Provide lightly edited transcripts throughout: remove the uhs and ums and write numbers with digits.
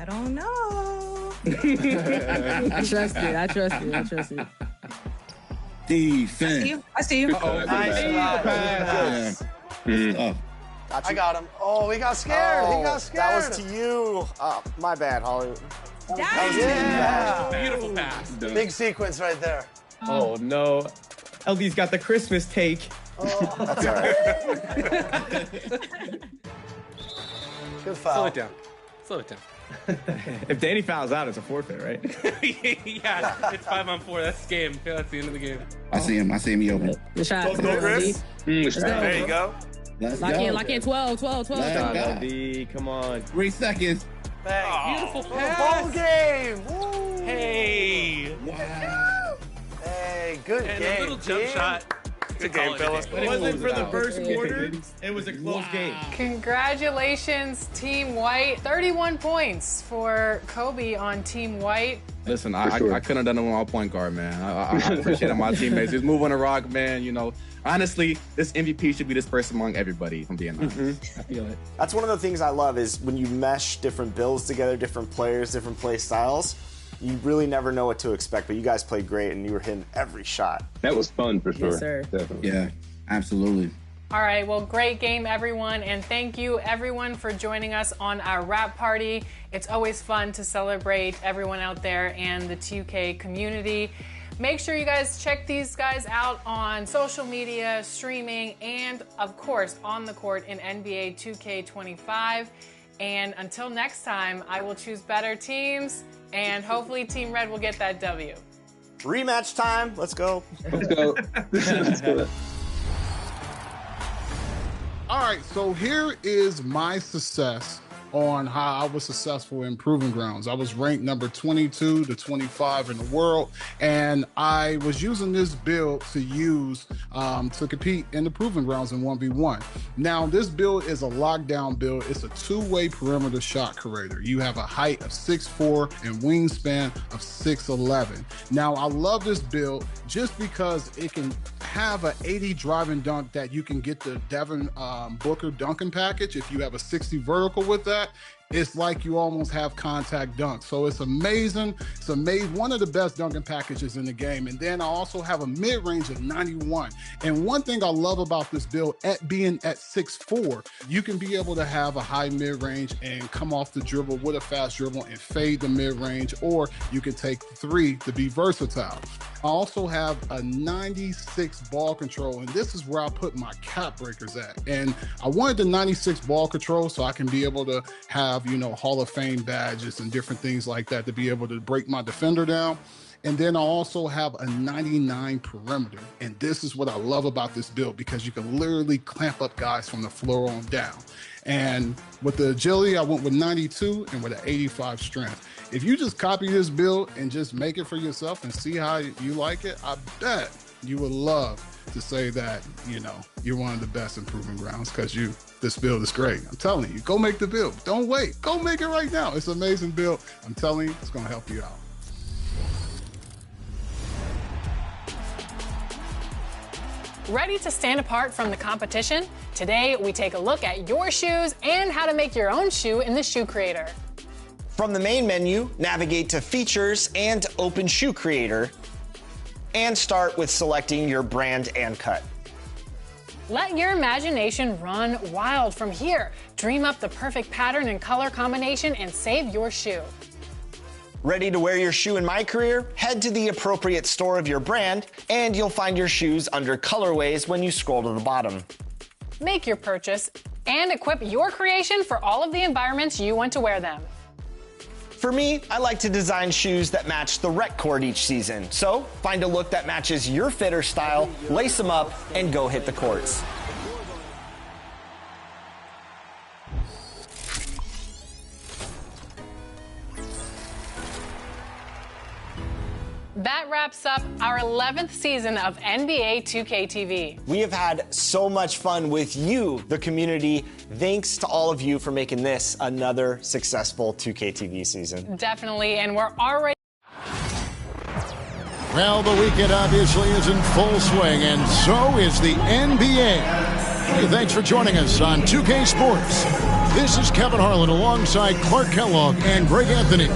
I don't know. I trust it. Defense. I see you. Nice. I got him. Oh, he got scared. That was to you. My bad, Holly. Yeah. Beautiful pass. Big sequence right there. Oh, no. LD's got the Christmas take. That's all right. Good foul. Slow it down. If Danny fouls out, it's a forfeit, right? Yeah, it's 5-on-4. That's the game. Yeah, that's the end of the game. I see him. He open. The shot. Let's go, Chris. There you go. Let's Lock go. in. 12. Let's go. LD, come on. 3 seconds. Bang. Beautiful Ball pass. game. Woo. Hey. Wow. Hey, good And game. a little jump shot. Good game, fellas. It wasn't for the first quarter. It was a close game. Congratulations, Team White. 31 points for Kobe on Team White. Listen, I couldn't have done it with my point guard, man. I appreciate my teammates. Just move on the rock, man. You know, honestly, this MVP should be dispersed among everybody, if I'm being honest. I feel it. That's one of the things I love is when you mesh different builds together, different players, different play styles. You really never know what to expect, but you guys played great, and you were hitting every shot. That was fun for sure. Yes, sir. Definitely. Yeah, absolutely. All right, well, great game, everyone, and thank you, everyone, for joining us on our wrap party. It's always fun to celebrate everyone out there and the 2K community. Make sure you guys check these guys out on social media, streaming, and, of course, on the court in NBA 2K25. And until next time, I will choose better teams, and hopefully Team Red will get that W. Rematch time. Let's go. Let's go. Let's do it. All right, so here is my success on how I was successful in Proving Grounds. I was ranked number 22 to 25 in the world, and I was using this build to use to compete in the Proving Grounds in 1v1. Now, this build is a lockdown build. It's a two-way perimeter shot creator. You have a height of 6'4" and wingspan of 6'11". Now, I love this build just because it can have an 80 drive and dunk that you can get the Devin Booker dunking package. If you have a 60 vertical with that, it's like you almost have contact dunk. So it's amazing. It's amazing. One of the best dunking packages in the game. And then I also have a mid-range of 91. And one thing I love about this build, at being at 6'4", you can be able to have a high mid-range and come off the dribble with a fast dribble and fade the mid-range, or you can take 3 to be versatile. I also have a 96 ball control, and this is where I put my cap breakers at. And I wanted the 96 ball control so I can be able to have, you know, Hall of Fame badges and different things like that to be able to break my defender down. And then I also have a 99 perimeter. And this is what I love about this build, because you can literally clamp up guys from the floor on down. And with the agility, I went with 92 and with an 85 strength. If you just copy this build and just make it for yourself and see how you like it, I bet you would love to say that, you know, you're one of the best in Proving Grounds, because this build is great. I'm telling you, go make the build. Don't wait. Go make it right now. It's an amazing build. I'm telling you, it's going to help you out. Ready to stand apart from the competition? Today, we take a look at your shoes and how to make your own shoe in the Shoe Creator. From the main menu, navigate to Features and open Shoe Creator, and start with selecting your brand and cut. Let your imagination run wild from here. Dream up the perfect pattern and color combination and save your shoe. Ready to wear your shoe in My Career? Head to the appropriate store of your brand, and you'll find your shoes under colorways when you scroll to the bottom. Make your purchase and equip your creation for all of the environments you want to wear them. For me, I like to design shoes that match the rec court each season. So find a look that matches your fit or style, lace them up, and go hit the courts. That wraps up our 11th season of NBA 2K TV. We have had so much fun with you, the community. Thanks to all of you for making this another successful 2K TV season. Definitely, and we're already... Well, the weekend obviously is in full swing, and so is the NBA. Hey, thanks for joining us on 2K Sports. This is Kevin Harlan alongside Clark Kellogg and Greg Anthony.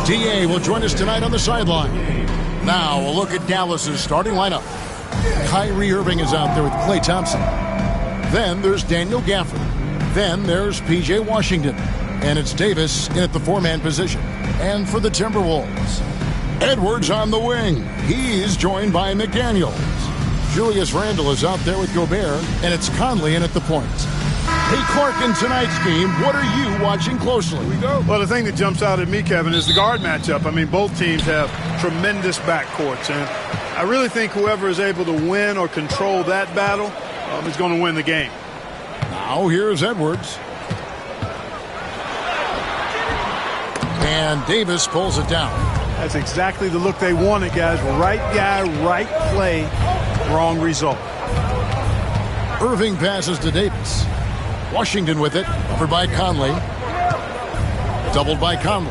DA will join us tonight on the sideline. Now a look at Dallas's starting lineup. Kyrie Irving is out there with Klay Thompson. Then there's Daniel Gafford. Then there's P.J. Washington. And it's Davis in at the four-man position. And for the Timberwolves, Edwards on the wing. He's joined by McDaniels. Julius Randle is out there with Gobert. And it's Conley in at the point. Hey, Clark, in tonight's game, what are you watching closely? Here we go. Well, the thing that jumps out at me, Kevin, is the guard matchup. I mean, both teams have tremendous backcourts, and I really think whoever is able to win or control that battle is going to win the game. Now here's Edwards. And Davis pulls it down. That's exactly the look they wanted, guys. Right guy, right play, wrong result. Irving passes to Davis. Washington with it, covered by Conley. Doubled by Conley.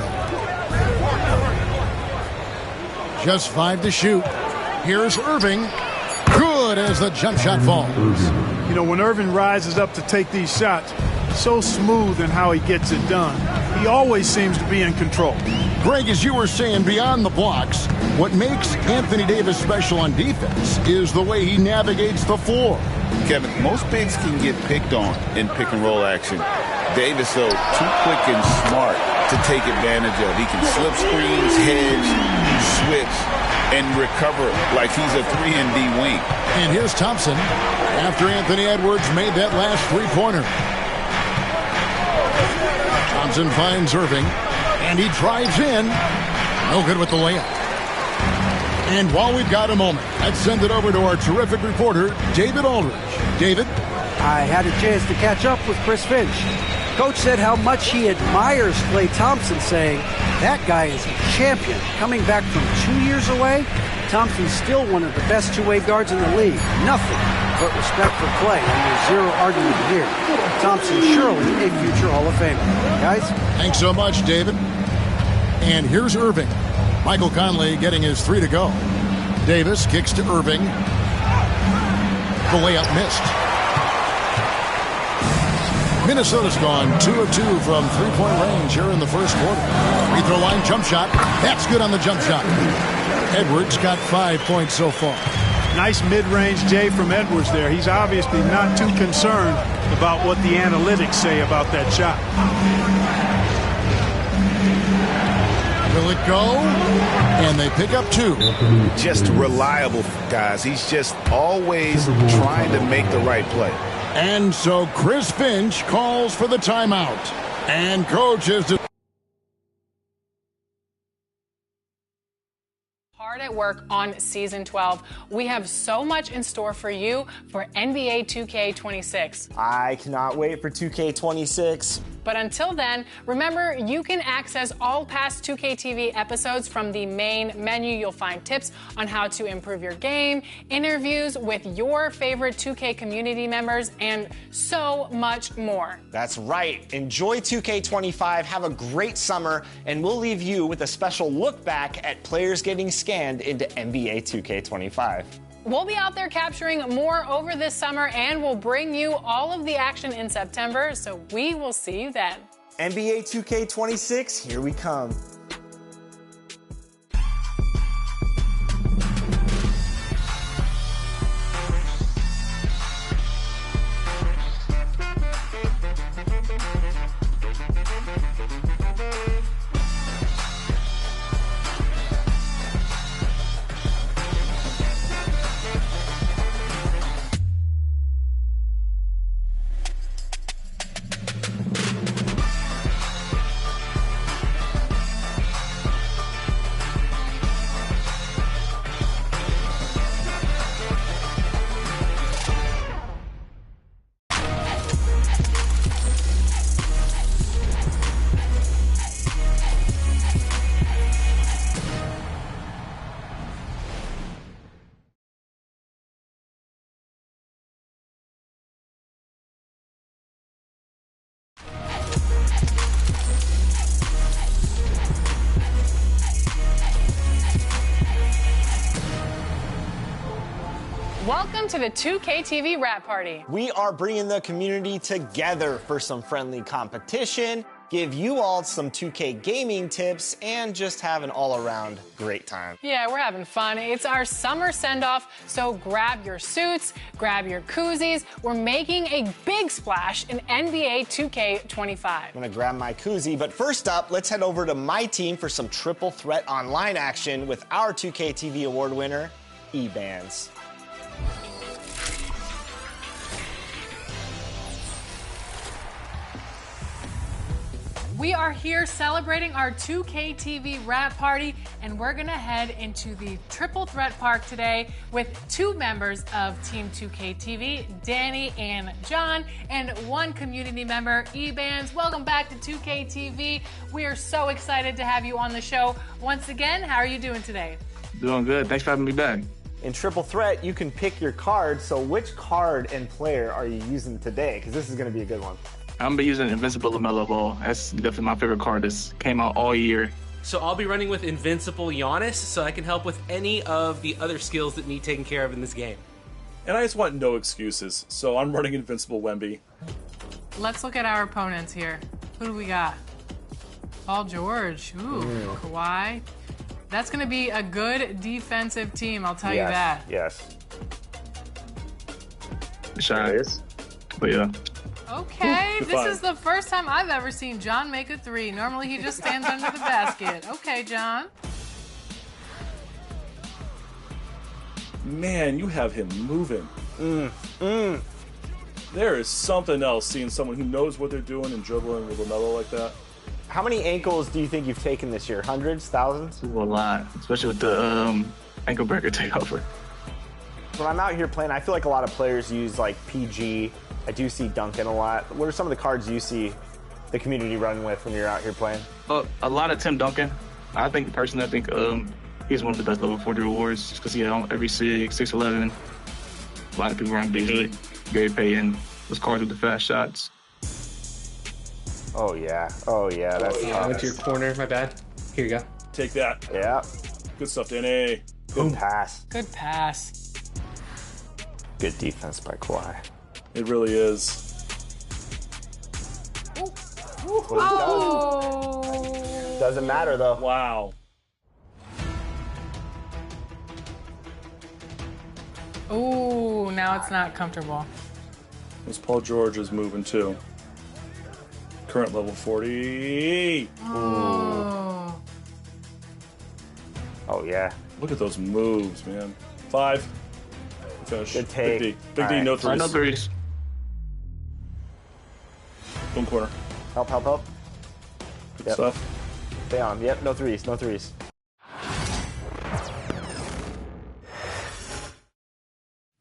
Just 5 to shoot. Here's Irving. Good as the jump shot falls. You know, when Irving rises up to take these shots, so smooth in how he gets it done. He always seems to be in control. Greg, as you were saying, beyond the blocks, what makes Anthony Davis special on defense is the way he navigates the floor. Kevin, most bigs can get picked on in pick-and-roll action. Davis, though, too quick and smart to take advantage of. He can slip screens, hedge, switch, and recover like he's a 3-and-D wing. And here's Thompson after Anthony Edwards made that last three-pointer. Thompson finds Irving, and he drives in. No good with the layup. And while we've got a moment, let's send it over to our terrific reporter, David Aldridge. David? I had a chance to catch up with Chris Finch. Coach said how much he admires Klay Thompson, saying, that guy is a champion. Coming back from 2 years away, Thompson's still one of the best two-way guards in the league. Nothing but respect for Klay, and there's zero argument here. Thompson surely a future Hall of Famer. Guys? Thanks so much, David. And here's Irving. Michael Conley getting his 3 to go. Davis kicks to Irving. The layup missed. Minnesota's gone 2 of 2 from three-point range here in the first quarter. Free throw line jump shot. That's good on the jump shot. Edwards got 5 points so far. Nice mid-range J from Edwards there. He's obviously not too concerned about what the analytics say about that shot. Will it go? And they pick up 2. Just reliable, guys. He's just always trying to make the right play. And so Chris Finch calls for the timeout. And coach is... Hard at work on Season 12. We have so much in store for you for NBA 2K26. I cannot wait for 2K26. But until then, remember, you can access all past 2K TV episodes from the main menu. You'll find tips on how to improve your game, interviews with your favorite 2K community members, and so much more. That's right. Enjoy 2K25, have a great summer, and we'll leave you with a special look back at players getting scanned into NBA 2K25. We'll be out there capturing more over this summer, and we'll bring you all of the action in September, so we will see you then. NBA 2K26, here we come. Welcome to the 2K TV Rap Party. We are bringing the community together for some friendly competition, give you all some 2K gaming tips, and just have an all-around great time. Yeah, we're having fun. It's our summer send-off, so grab your suits, grab your koozies. We're making a big splash in NBA 2K25. I'm gonna grab my koozie, but first up, let's head over to my team for some triple threat online action with our 2K TV award winner, eBands. We are here celebrating our 2K TV Rap Party, and we're gonna head into the Triple Threat Park today with 2 members of Team 2K TV, Danny and John, and 1 community member, eBands. Welcome back to 2K TV. We are so excited to have you on the show. Once again, how are you doing today? Doing good. Thanks for having me back. In Triple Threat, you can pick your card, so which card and player are you using today? Because this is gonna be a good one. I'm gonna be using Invincible LaMelo Ball. That's definitely my favorite card that's came out all year. So I'll be running with Invincible Giannis, so I can help with any of the other skills that need taken care of in this game. And I just want no excuses, so I'm running Invincible Wemby. Let's look at our opponents here. Who do we got? Paul George. Ooh, Kawhi. That's going to be a good defensive team, I'll tell you that. Yes. Shy. But yeah. Okay, You're this fine. is the first time I've ever seen John make a 3. Normally he just stands under the basket. Okay, John. Man, you have him moving. There is something else seeing someone who knows what they're doing and dribbling with LaMelo like that. How many ankles do you think you've taken this year? Hundreds? Thousands? A lot, especially with the ankle breaker takeover. When I'm out here playing, I feel like a lot of players use like PG. I do see Duncan a lot. What are some of the cards you see the community running with when you're out here playing? A lot of Tim Duncan. I think he's one of the best level 40 rewards just because he had on every 6'11". A lot of people run Beasley, Gary Payton, those cards with the fast shots. Oh yeah, that's I went to your corner, my bad. Here you go. Take that. Yeah. Good stuff, Danny. Good pass. Good pass. Good defense by Kawhi. It really is. Oh! Doesn't matter though. Wow. Ooh, now it's not comfortable. This Paul George is moving too. Current level 40. Oh. Oh yeah. Look at those moves, man. 5. Finish. Good take. Big D. Big All D, right. no threes. No threes. Boom corner. Help. Good stuff. Stay on. Yep, no threes.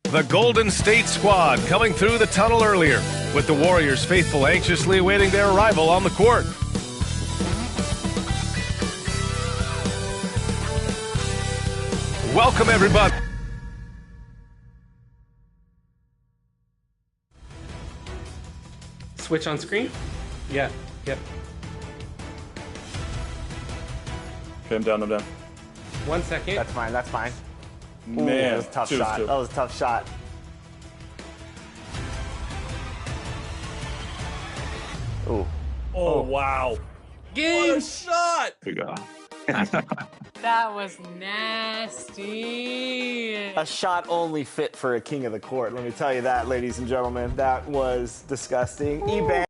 The Golden State squad coming through the tunnel earlier, with the Warriors faithful anxiously awaiting their arrival on the court. Welcome, everybody. Switch on screen? Yeah, yep. Okay, I'm down. 1 second. That's fine. Ooh, Man, that was a tough shot. That was a tough shot. Ooh. Oh, wow. Game. What a shot! Good go. That was nasty. A shot only fit for a king of the court. Let me tell you that, ladies and gentlemen. That was disgusting. eBay.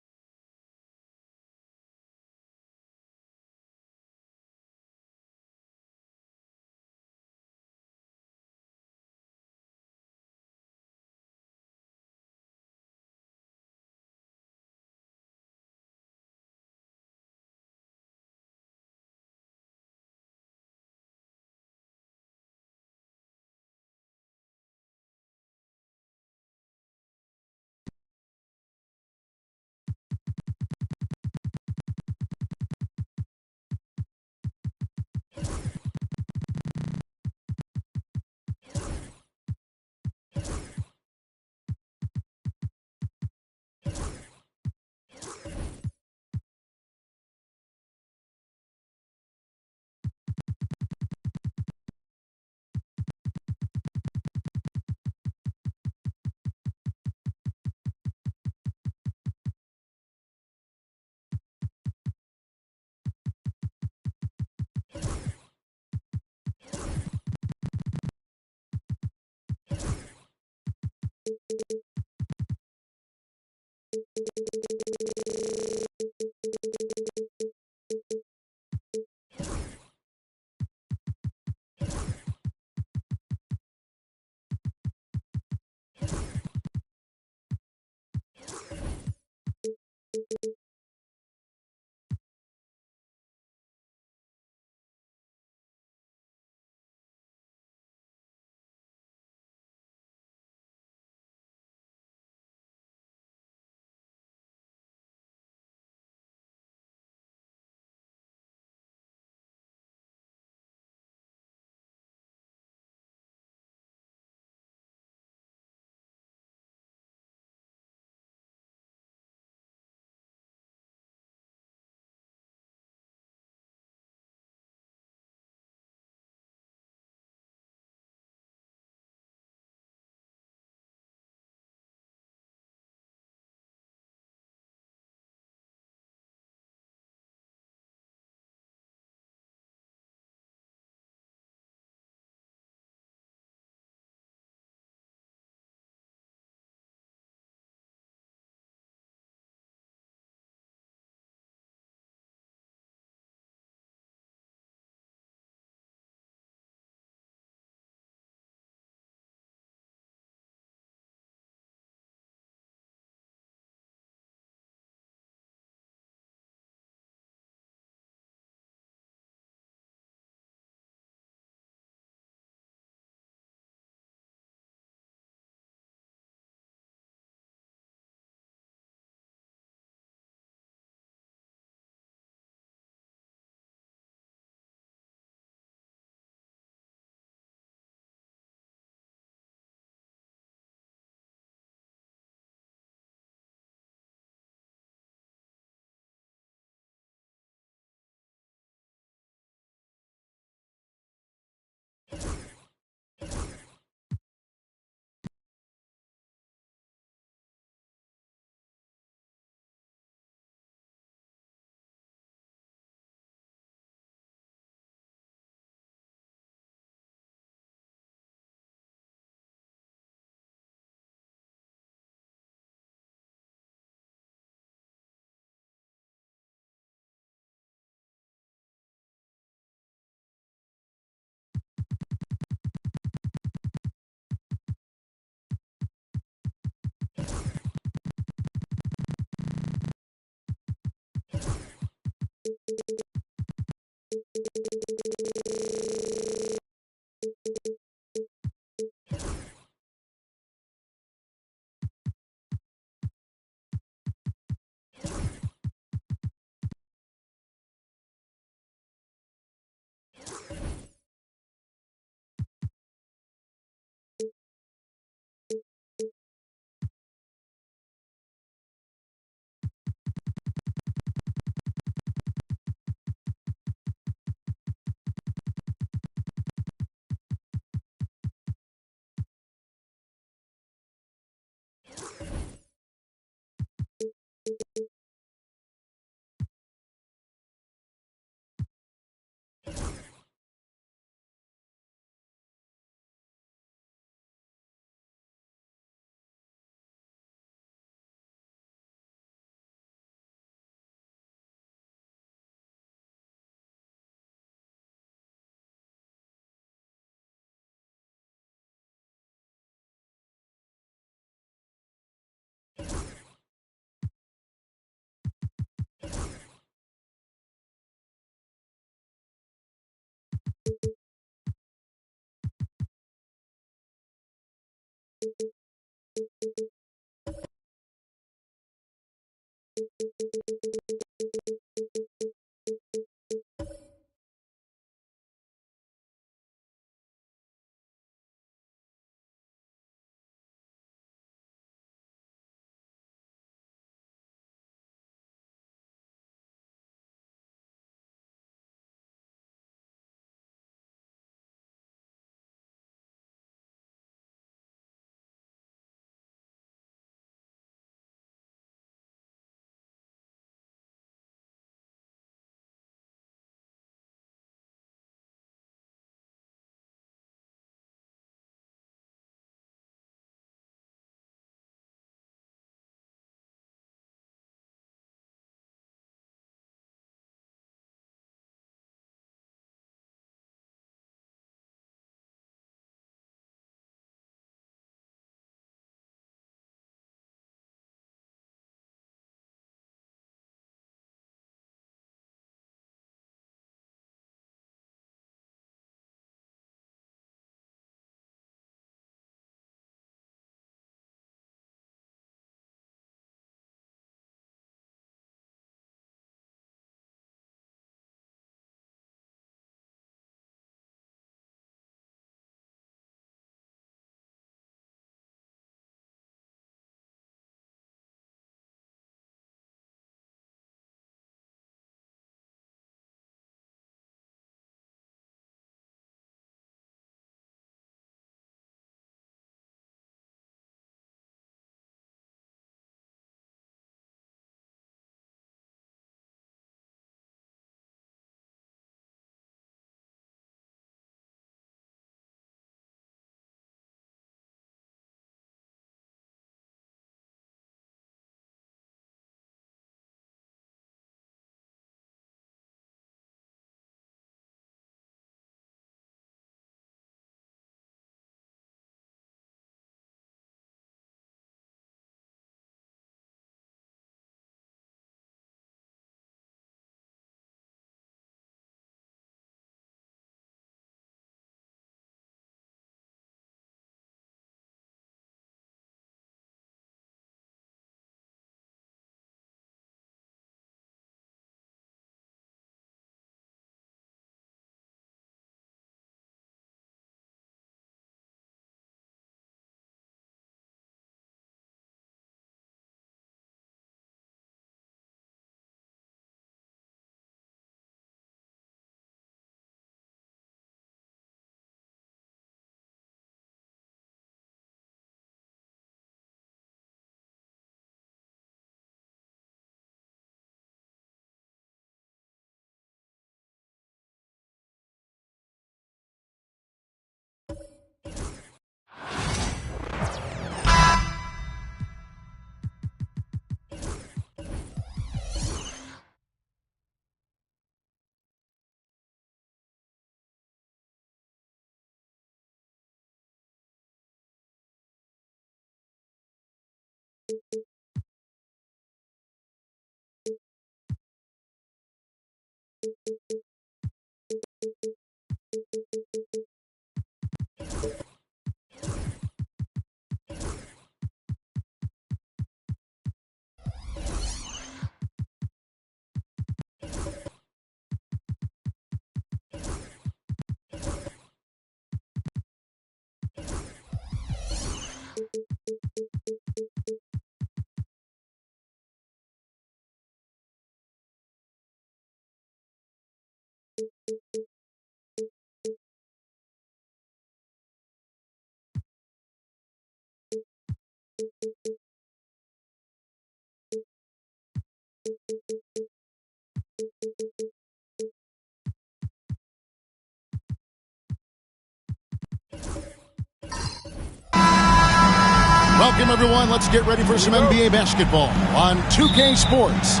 Welcome, everyone. Let's get ready for some NBA basketball on 2K Sports.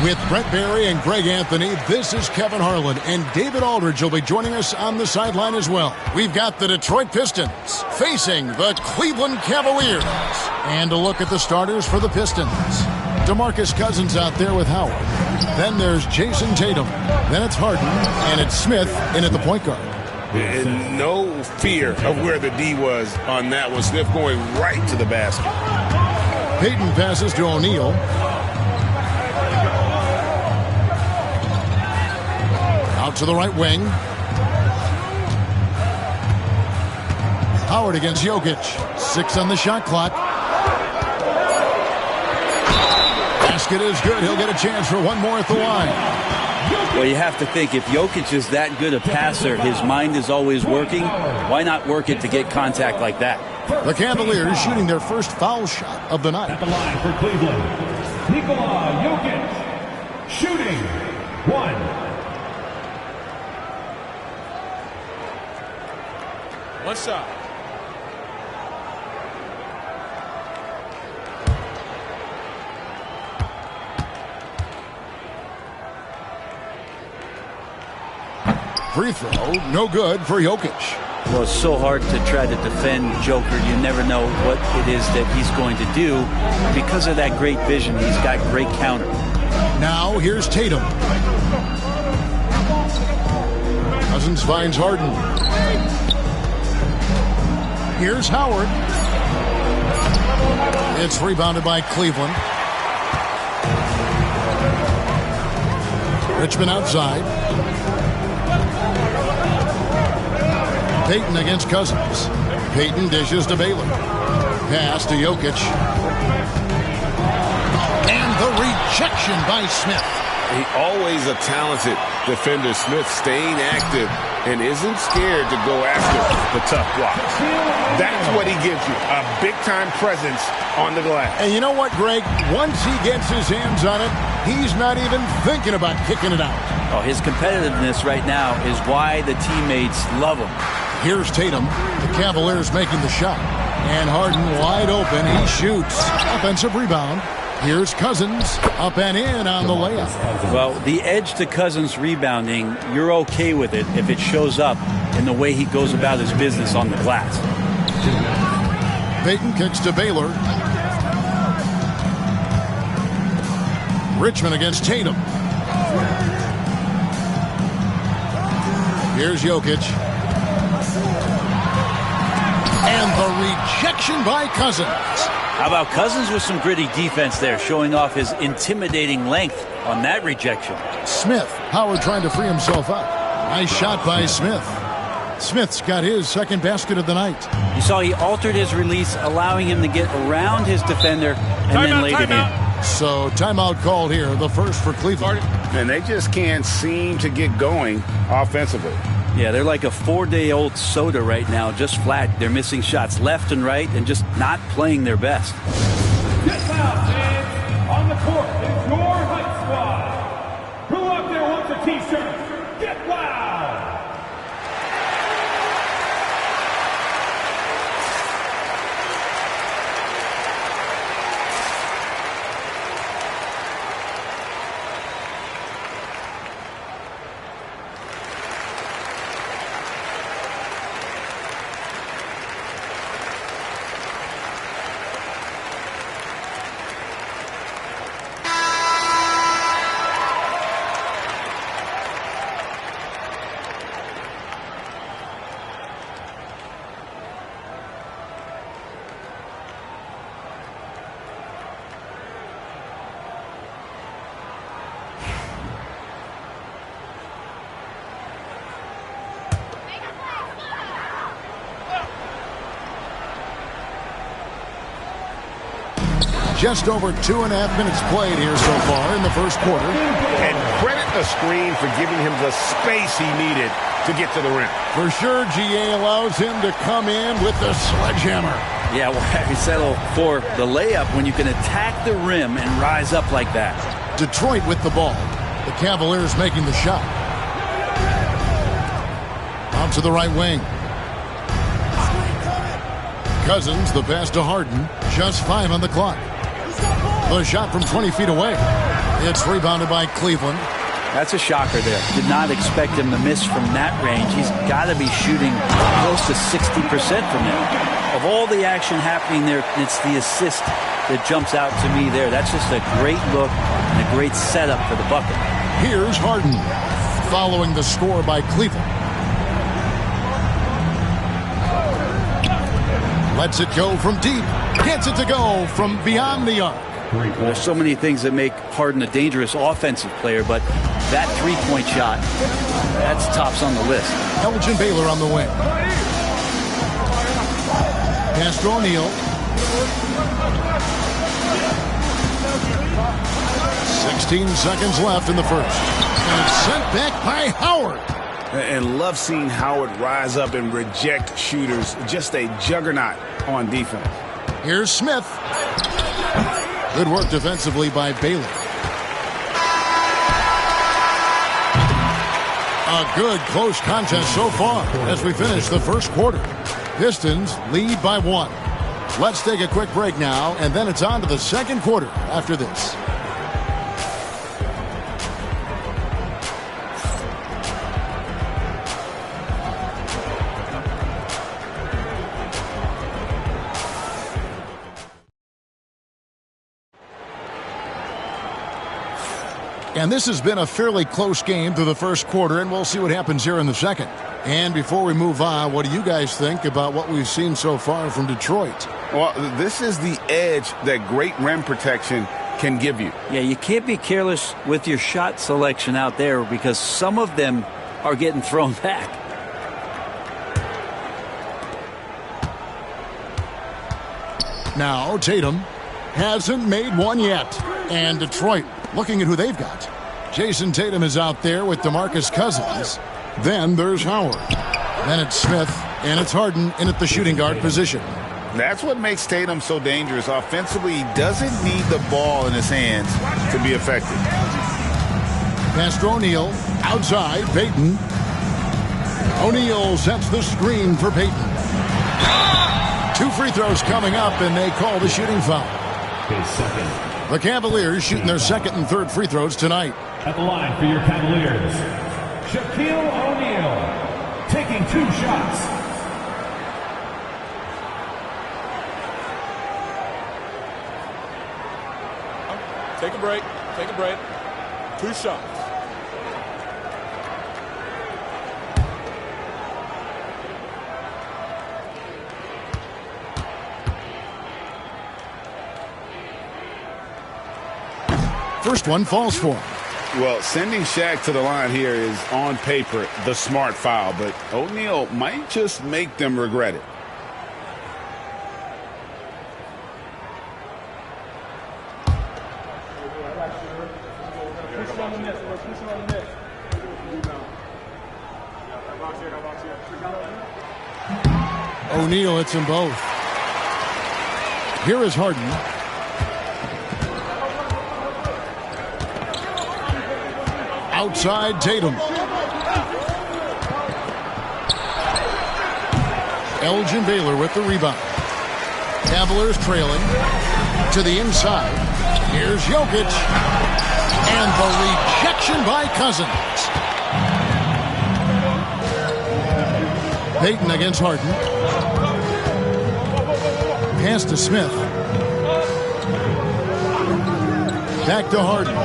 With Brent Barry and Greg Anthony, this is Kevin Harlan, and David Aldridge will be joining us on the sideline as well. We've got the Detroit Pistons facing the Cleveland Cavaliers. And a look at the starters for the Pistons. DeMarcus Cousins out there with Howard. Then there's Jason Tatum. Then it's Harden, and it's Smith in at the point guard. And no fear of where the D was on that one. Smith going right to the basket. Peyton passes to O'Neal. Out to the right wing. Howard against Jokic. 6 on the shot clock. Basket is good. He'll get a chance for one more at the line. Well, you have to think, if Jokic is that good a passer, his mind is always working. Why not work it to get contact like that? The Cavaliers shooting their first foul shot of the night. At the line for Cleveland, Nikola Jokic, shooting 1. One shot. Free throw, no good for Jokic. Well, it's so hard to try to defend Joker. You never know what it is that he's going to do. Because of that great vision, he's got great counter. Now, here's Tatum. Cousins finds Harden. Here's Howard. It's rebounded by Cleveland. Richmond outside. Peyton against Cousins. Peyton dishes to Baylor. Pass to Jokic. And the rejection by Smith. He always a talented defender. Smith staying active and isn't scared to go after the tough blocks. That's what he gives you, a big-time presence on the glass. And you know what, Greg? Once he gets his hands on it, he's not even thinking about kicking it out. Oh, his competitiveness right now is why the teammates love him. Here's Tatum. The Cavaliers making the shot. And Harden wide open. He shoots. Offensive rebound. Here's Cousins up and in on the layup. Well, the edge to Cousins rebounding, you're okay with it if it shows up in the way he goes about his business on the glass. Peyton kicks to Baylor. Richmond against Tatum. Here's Jokic. And the rejection by Cousins. How about Cousins with some gritty defense there, showing off his intimidating length on that rejection. Smith. Howard trying to free himself up. Nice shot by Smith. Smith's got his second basket of the night. You saw he altered his release, allowing him to get around his defender and then laid it in. So timeout called here, the first for Cleveland. And they just can't seem to get going offensively. Yeah, they're like a 4-day-old soda right now, just flat. They're missing shots left and right and just not playing their best. Get foul, fans. On the court is your Hype Squad. Who up there wants a T-shirt? Get loud. Just over 2.5 minutes played here so far in the first quarter. And credit the screen for giving him the space he needed to get to the rim. For sure, GA allows him to come in with the sledgehammer. Yeah, well, you settle for the layup when you can attack the rim and rise up like that. Detroit with the ball. The Cavaliers making the shot. Out to the right wing. Cousins, the pass to Harden. Just 5 on the clock. The shot from 20 feet away. It's rebounded by Cleveland. That's a shocker there. Did not expect him to miss from that range. He's got to be shooting close to 60% from there. Of all the action happening there, it's the assist that jumps out to me there. That's just a great look and a great setup for the bucket. Here's Harden, following the score by Cleveland. Lets it go from deep. Gets it to go from beyond the arc. There's so many things that make Harden a dangerous offensive player, but that three-point shot, that's tops on the list. Elgin Baylor on the wing. Pass to O'Neal. 16 seconds left in the first. And it's sent back by Howard. And love seeing Howard rise up and reject shooters. Just a juggernaut on defense. Here's Smith. Good work defensively by Baylor. A good close contest so far as we finish the first quarter. Pistons lead by 1. Let's take a quick break now, and then it's on to the second quarter after this. And this has been a fairly close game through the first quarter, and we'll see what happens here in the second. And before we move on, what do you guys think about what we've seen so far from Detroit? Well, this is the edge that great rim protection can give you. Yeah, you can't be careless with your shot selection out there because some of them are getting thrown back. Now Tatum hasn't made one yet. And Detroit looking at who they've got. Jason Tatum is out there with DeMarcus Cousins. Then there's Howard. Then it's Smith, and it's Harden in at the shooting guard position. That's what makes Tatum so dangerous. Offensively, he doesn't need the ball in his hands to be effective. Pass to O'Neal. Outside, Payton. O'Neal sets the screen for Payton. 2 free throws coming up, and they call the shooting foul. The Cavaliers shooting their second and third free throws tonight. At the line for your Cavaliers, Shaquille O'Neal, taking 2 shots. Take a break. Take a break. 2 shots. First one falls for him. Well, sending Shaq to the line here is on paper the smart foul, but O'Neal might just make them regret it. O'Neal hits them both. Here is Harden. Outside Tatum. Elgin Baylor with the rebound. Cavaliers trailing to the inside. Here's Jokic. And the rejection by Cousins. Payton against Harden. Pass to Smith. Back to Harden.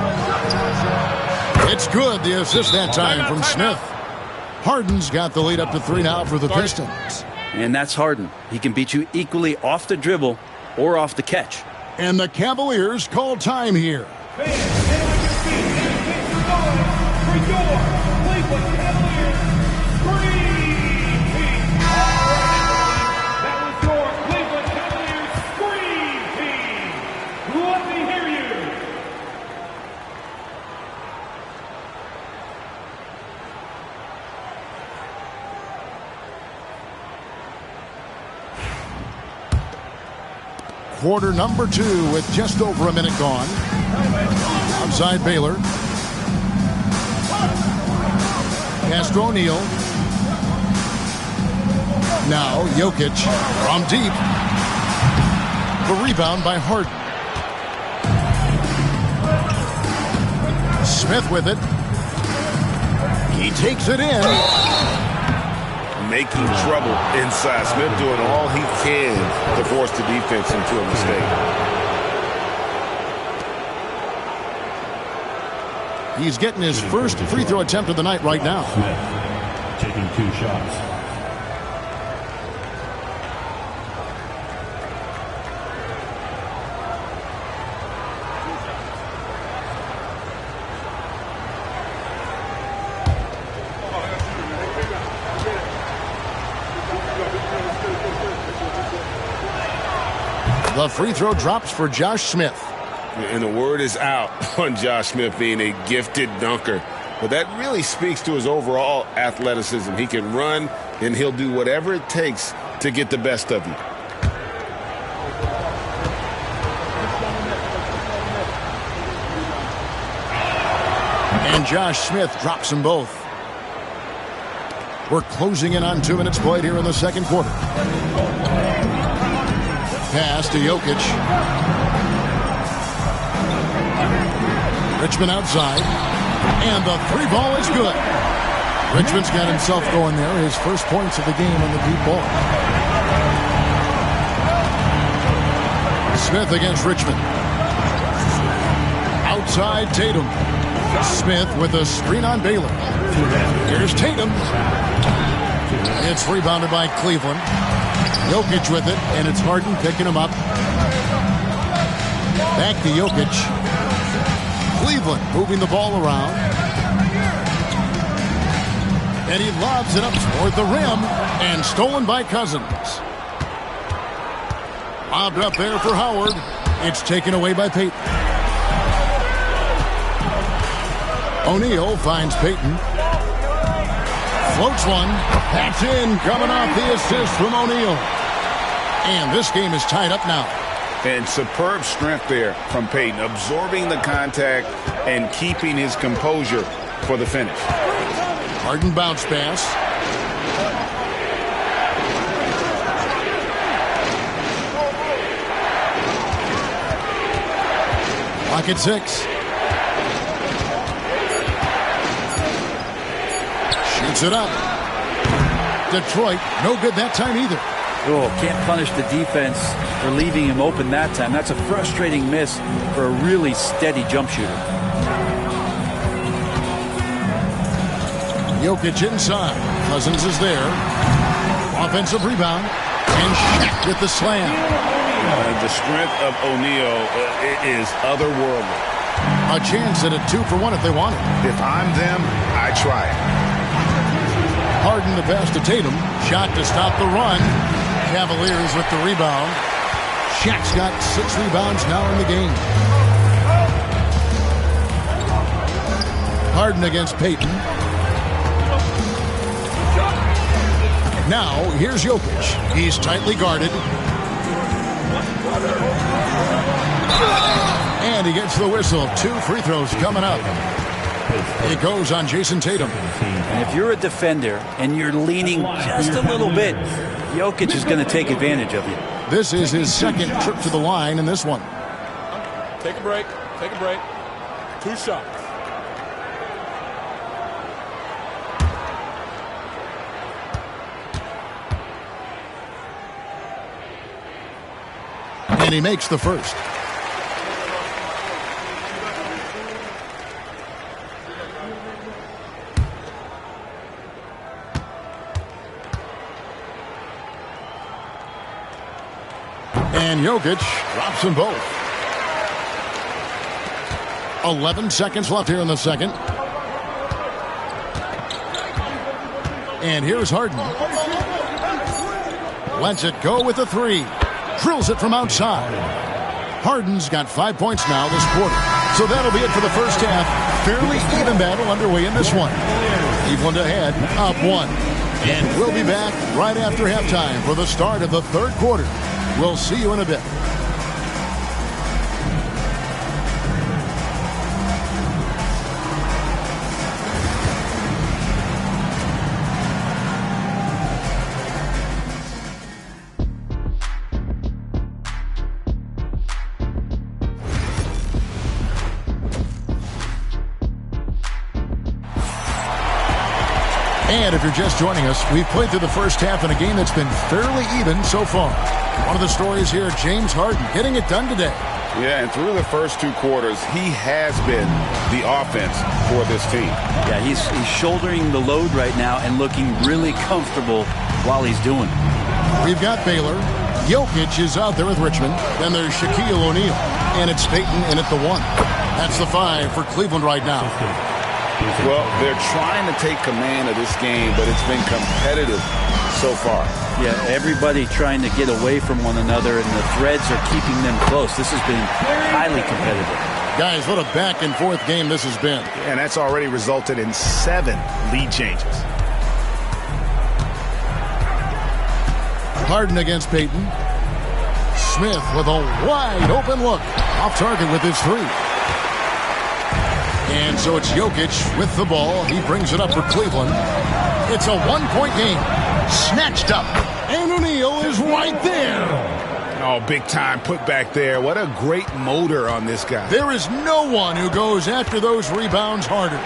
It's good, the assist that time from Smith. Harden's got the lead up to 3 now for the Pistons. And that's Harden. He can beat you equally off the dribble or off the catch. And the Cavaliers call time here. Quarter number 2 with just over a minute gone. Outside Baylor. Pass to O'Neal. Now Jokic from deep. The rebound by Harden. Smith with it. He takes it in. Making trouble inside. Smith doing all he can to force the defense into a mistake. He's getting his first free throw attempt of the night right now. Smith taking 2 shots. The free throw drops for Josh Smith. And the word is out on Josh Smith being a gifted dunker. But that really speaks to his overall athleticism. He can run, and he'll do whatever it takes to get the best of you. And Josh Smith drops them both. We're closing in on 2 minutes played here in the second quarter. Pass to Jokic. Richmond outside. And the 3 ball is good. Richmond's got himself going there. His first points of the game on the deep ball. Smith against Richmond. Outside Tatum. Smith with a screen on Baylor. Here's Tatum. It's rebounded by Cleveland. Jokic with it, and it's Harden picking him up. Back to Jokic. Cleveland moving the ball around. And he lobs it up toward the rim, and stolen by Cousins. Lobbed up there for Howard. It's taken away by Payton. O'Neal finds Payton. Floats one. That's in. Coming off the assist from O'Neal. And this game is tied up now. And superb strength there from Payton, absorbing the contact and keeping his composure for the finish. Harden bounce pass. Clock at 6. Shoots it up. Detroit, no good that time either. Oh, can't punish the defense for leaving him open that time. That's a frustrating miss for a really steady jump shooter. Jokic inside. Cousins is there. Offensive rebound. And Shaq with the slam. The strength of O'Neal is otherworldly. A chance at a 2-for-1 if they want it. If I'm them, I try it. Harden the pass to Tatum. Shot to stop the run. Cavaliers with the rebound. Shaq's got 6 rebounds now in the game. Harden against Payton. Now, here's Jokic. He's tightly guarded. And he gets the whistle. 2 free throws coming up. It goes on Jason Tatum. And if you're a defender and you're leaning just a little bit, Jokic is going to take advantage of you. This is his second trip to the line in this one. Take a break. Take a break. 2 shots. And he makes the first. And Jokic drops them both. 11 seconds left here in the second. And here's Harden. Lets it go with a 3. Drills it from outside. Harden's got 5 points now this quarter. So that'll be it for the first half. Fairly even battle underway in this one. Cleveland ahead, up 1. And we'll be back right after halftime for the start of the third quarter. We'll see you in a bit. And if you're just joining us, we've played through the first half in a game that's been fairly even so far. One of the stories here, James Harden getting it done today. Yeah, and through the first 2 quarters, he has been the offense for this team. Yeah, he's shouldering the load right now and looking really comfortable while he's doing it. We've got Baylor. Jokic is out there with Richmond. Then there's Shaquille O'Neal. And it's Payton in at the 1. That's the 5 for Cleveland right now. Well, they're trying to take command of this game, but it's been competitive so far. Yeah, everybody trying to get away from one another, and the threads are keeping them close. This has been highly competitive. Guys, what a back-and-forth game this has been. And that's already resulted in 7 lead changes. Harden against Payton. Smith with a wide-open look. Off target with his 3. And so it's Jokic with the ball. He brings it up for Cleveland. It's a 1-point game. Snatched up. And O'Neal is right there. Oh, big time put back there. What a great motor on this guy. There is no one who goes after those rebounds harder.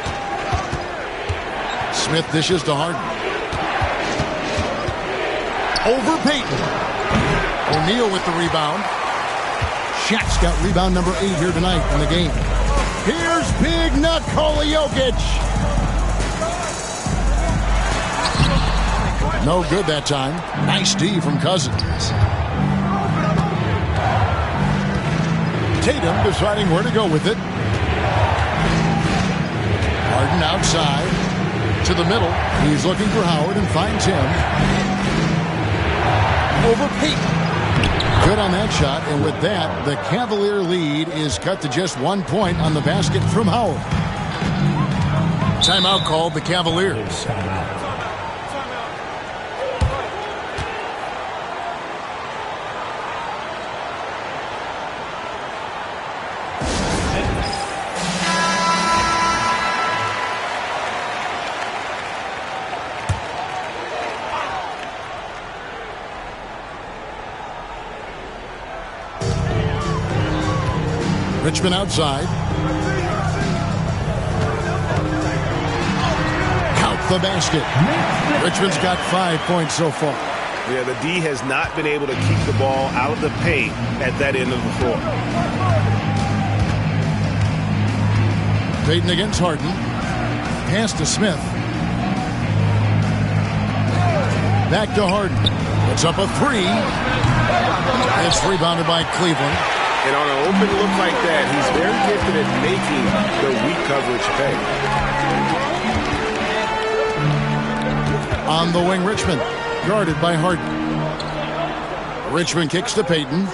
Smith dishes to Harden. Over Payton. O'Neal with the rebound. Shaq's got rebound number 8 here tonight in the game. Here's Big Nikola Jokic. No good that time. Nice D from Cousins. Tatum deciding where to go with it. Harden outside to the middle. He's looking for Howard and finds him. Over Payton. Good on that shot, and with that, the Cavalier lead is cut to just 1 point on the basket from Howard. Timeout called the Cavaliers. Richmond outside. Count the basket. Richmond's got 5 points so far. Yeah, the D has not been able to keep the ball out of the paint at that end of the floor. Payton against Harden. Pass to Smith. Back to Harden. It's up a 3. It's rebounded by Cleveland. And on an open look like that, he's very gifted at making the weak coverage pay. On the wing, Richmond, guarded by Harden. Richmond kicks to Payton.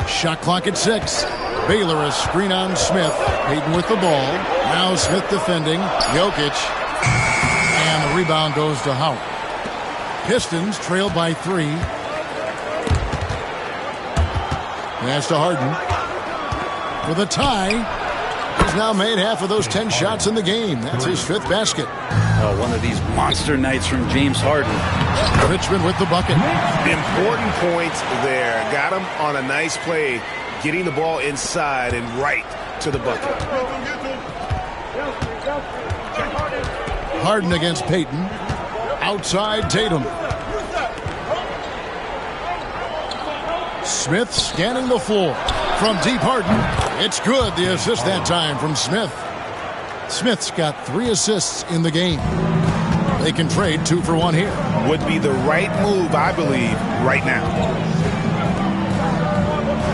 Shot clock at 6. Baylor a screen on Smith. Payton with the ball. Now Smith defending. Jokic. And the rebound goes to Howard. Pistons trailed by 3. Pass to Harden. For the tie. He's now made half of those 10 shots in the game. That's his 5th basket. Oh, one of these monster nights from James Harden. Richmond with the bucket. Important points there. Got him on a nice play, getting the ball inside and right to the bucket. Harden against Payton. Outside Tatum. Smith scanning the floor. From deep, Harden. It's good. The assist that time from Smith. Smith's got 3 assists in the game. They can trade 2 for 1 here. Would be the right move, I believe, right now.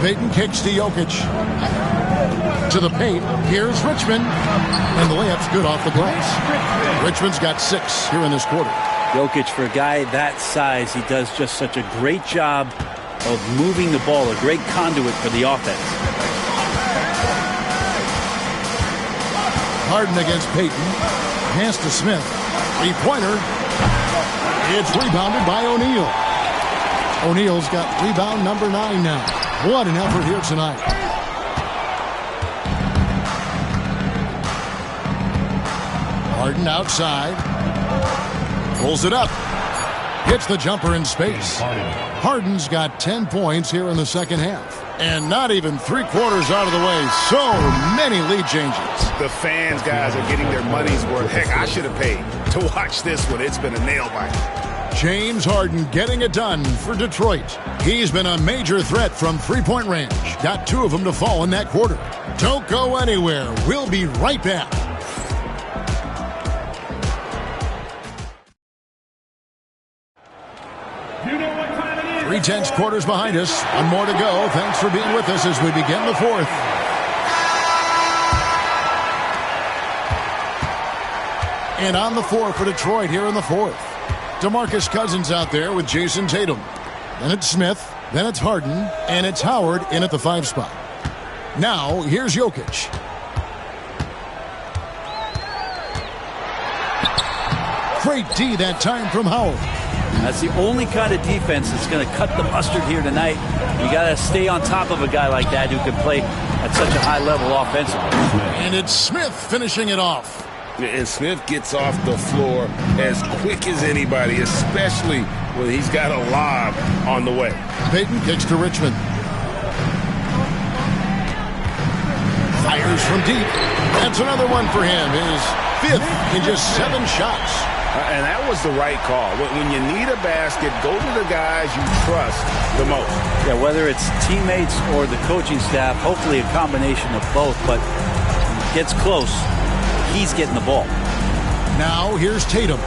Payton kicks to Jokic. To the paint. Here's Richmond. And the layup's good off the glass. Richmond's got 6 here in this quarter. Jokic, for a guy that size, he does just such a great job of moving the ball, a great conduit for the offense. Harden against Payton. Pass to Smith. 3-pointer. It's rebounded by O'Neal. O'Neal's got rebound number 9 now. What an effort here tonight. Harden outside. Pulls it up. Hits the jumper in space. Harden's got 10 points here in the second half. And not even 3/4 out of the way. So many lead changes. The fans, guys, are getting their money's worth. Heck, I should have paid to watch this one. It's been a nail biter. James Harden getting it done for Detroit. He's been a major threat from three-point range. Got 2 of them to fall in that quarter. Don't go anywhere. We'll be right back. You know what time it is? 3 tense quarters behind us. 1 more to go. Thanks for being with us as we begin the 4th. And on the floor for Detroit here in the 4th. DeMarcus Cousins out there with Jason Tatum. Then it's Smith. Then it's Harden. And it's Howard in at the 5 spot. Now, here's Jokic. Great D that time from Howard. That's the only kind of defense that's going to cut the mustard here tonight. You got to stay on top of a guy like that who can play at such a high level offensively. And it's Smith finishing it off. And Smith gets off the floor as quick as anybody, especially when he's got a lob on the way. Payton kicks to Richmond. Fires from deep. That's another one for him. His 5th in just 7 shots. And that was the right call. When you need a basket, go to the guys you trust the most. Yeah, whether it's teammates or the coaching staff, hopefully a combination of both. But when it gets close, he's getting the ball. Now here's Tatum.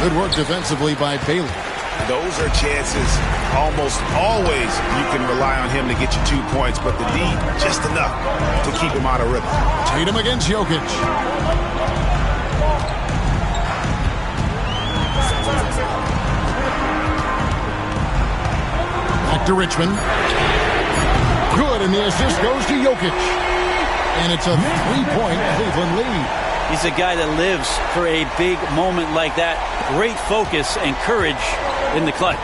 Good work defensively by Bailey. Those are chances almost always you can rely on him to get you 2 points, but the D just enough to keep him out of rhythm. Tatum against Jokic. Back to Richmond. Good, and the assist goes to Jokic. And it's a 3-point Cleveland lead. He's a guy that lives for a big moment like that. Great focus and courage in the clutch.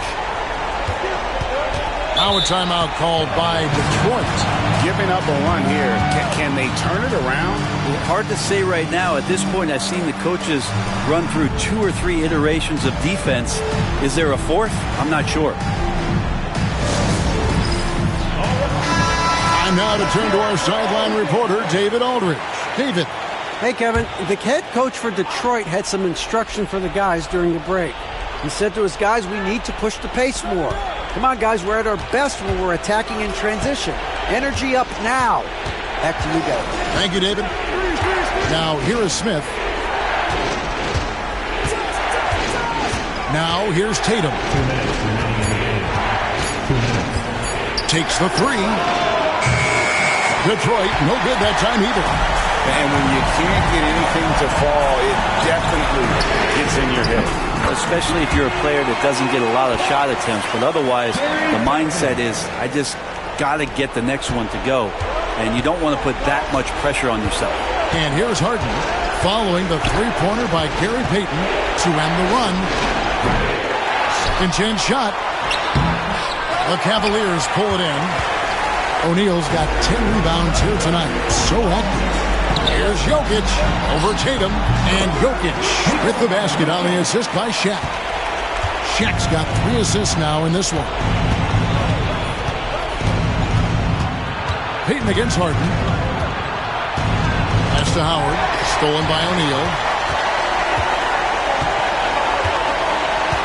Now a timeout called by Detroit. Giving up a run here. Can they turn it around? Hard to say right now. At this point, I've seen the coaches run through 2 or 3 iterations of defense. Is there a 4th? I'm not sure. Time now to turn to our sideline reporter, David Aldridge. David. Hey, Kevin, the head coach for Detroit had some instruction for the guys during the break. He said to his guys, we need to push the pace more. Come on, guys, we're at our best when we're attacking in transition. Energy up now. Back to you guys. Thank you, David. Now, here is Smith. Now, here's Tatum. Takes the 3. Detroit, no good that time either. And when you can't get anything to fall, it definitely gets in your head. Especially if you're a player that doesn't get a lot of shot attempts. But otherwise, the mindset is, I just got to get the next one to go. And you don't want to put that much pressure on yourself. And here's Harden following the 3-pointer by Gary Payton to end the run. Second chance shot. The Cavaliers pull it in. O'Neal's got 10 rebounds here tonight. So active. Here's Jokic over Tatum, and Jokic with the basket on the assist by Shaq. Shaq's got 3 assists now in this one. Payton against Harden. Pass to Howard, stolen by O'Neal.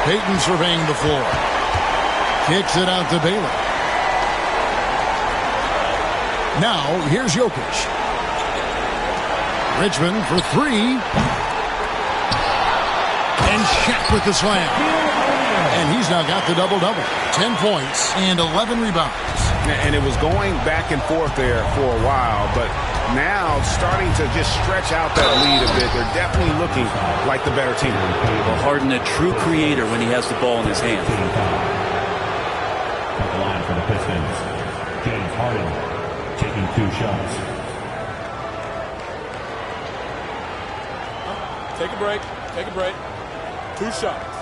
Payton surveying the floor. Kicks it out to Baylor. Now, here's Jokic. Richmond for 3. And Shaq with the slam. And he's now got the double-double. 10 points and 11 rebounds. And it was going back and forth there for a while, but now starting to just stretch out that lead a bit. They're definitely looking like the better team. Well, Harden, a true creator when he has the ball in his hand. At the line for the Pistons, James Harden taking 2 shots. Take a break. Take a break. 2 shots.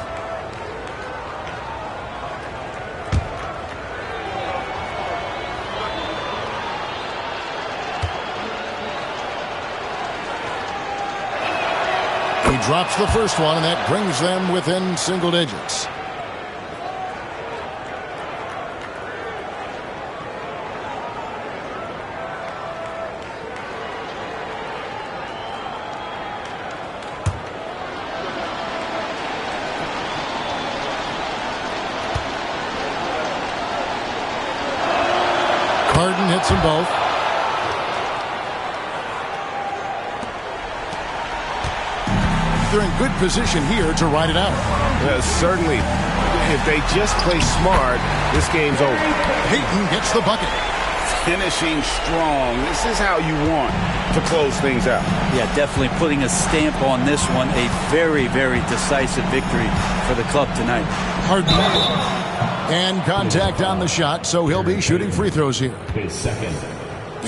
He drops the first one, and that brings them within single digits. Payton hits them both. They're in good position here to ride it out. Certainly, if they just play smart, this game's over. Payton gets the bucket. Finishing strong. This is how you want to close things out. Yeah, definitely putting a stamp on this one. A very, very decisive victory for the club tonight. Harden. And contact on the shot, so he'll be shooting free throws here.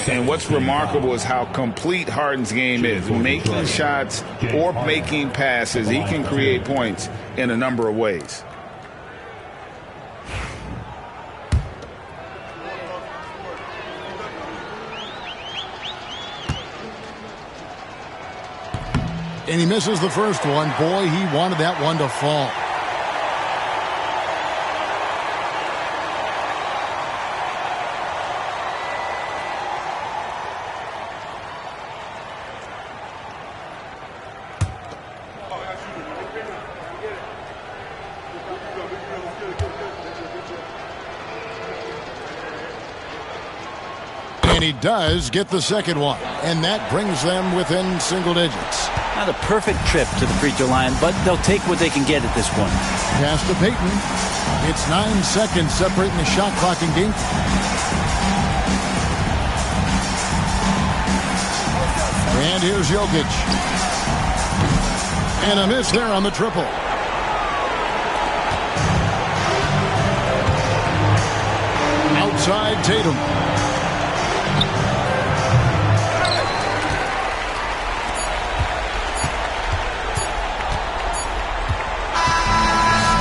And what's remarkable is how complete Harden's game is. Making shots or making passes, he can create points in a number of ways. And he misses the first one. Boy, he wanted that one to fall. And he does get the second one. And that brings them within single digits. Not a perfect trip to the free throw line, but they'll take what they can get at this point. Pass to Payton. It's 9 seconds separating the shot clock and game. And here's Jokic. And a miss there on the triple. Outside Tatum.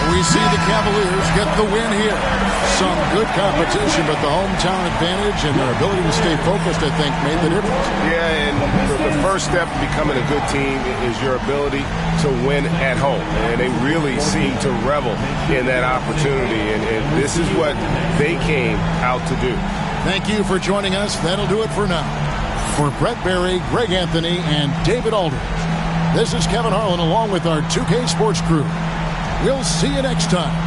We see the Cavaliers get the win here. Some good competition, but the hometown advantage and their ability to stay focused, I think, made the difference. Yeah, and the first step to becoming a good team is your ability to win at home. And they really seem to revel in that opportunity, and this is what they came out to do. Thank you for joining us. That'll do it for now. For Brett Berry, Greg Anthony, and David Aldridge, this is Kevin Harlan along with our 2K Sports crew. We'll see you next time.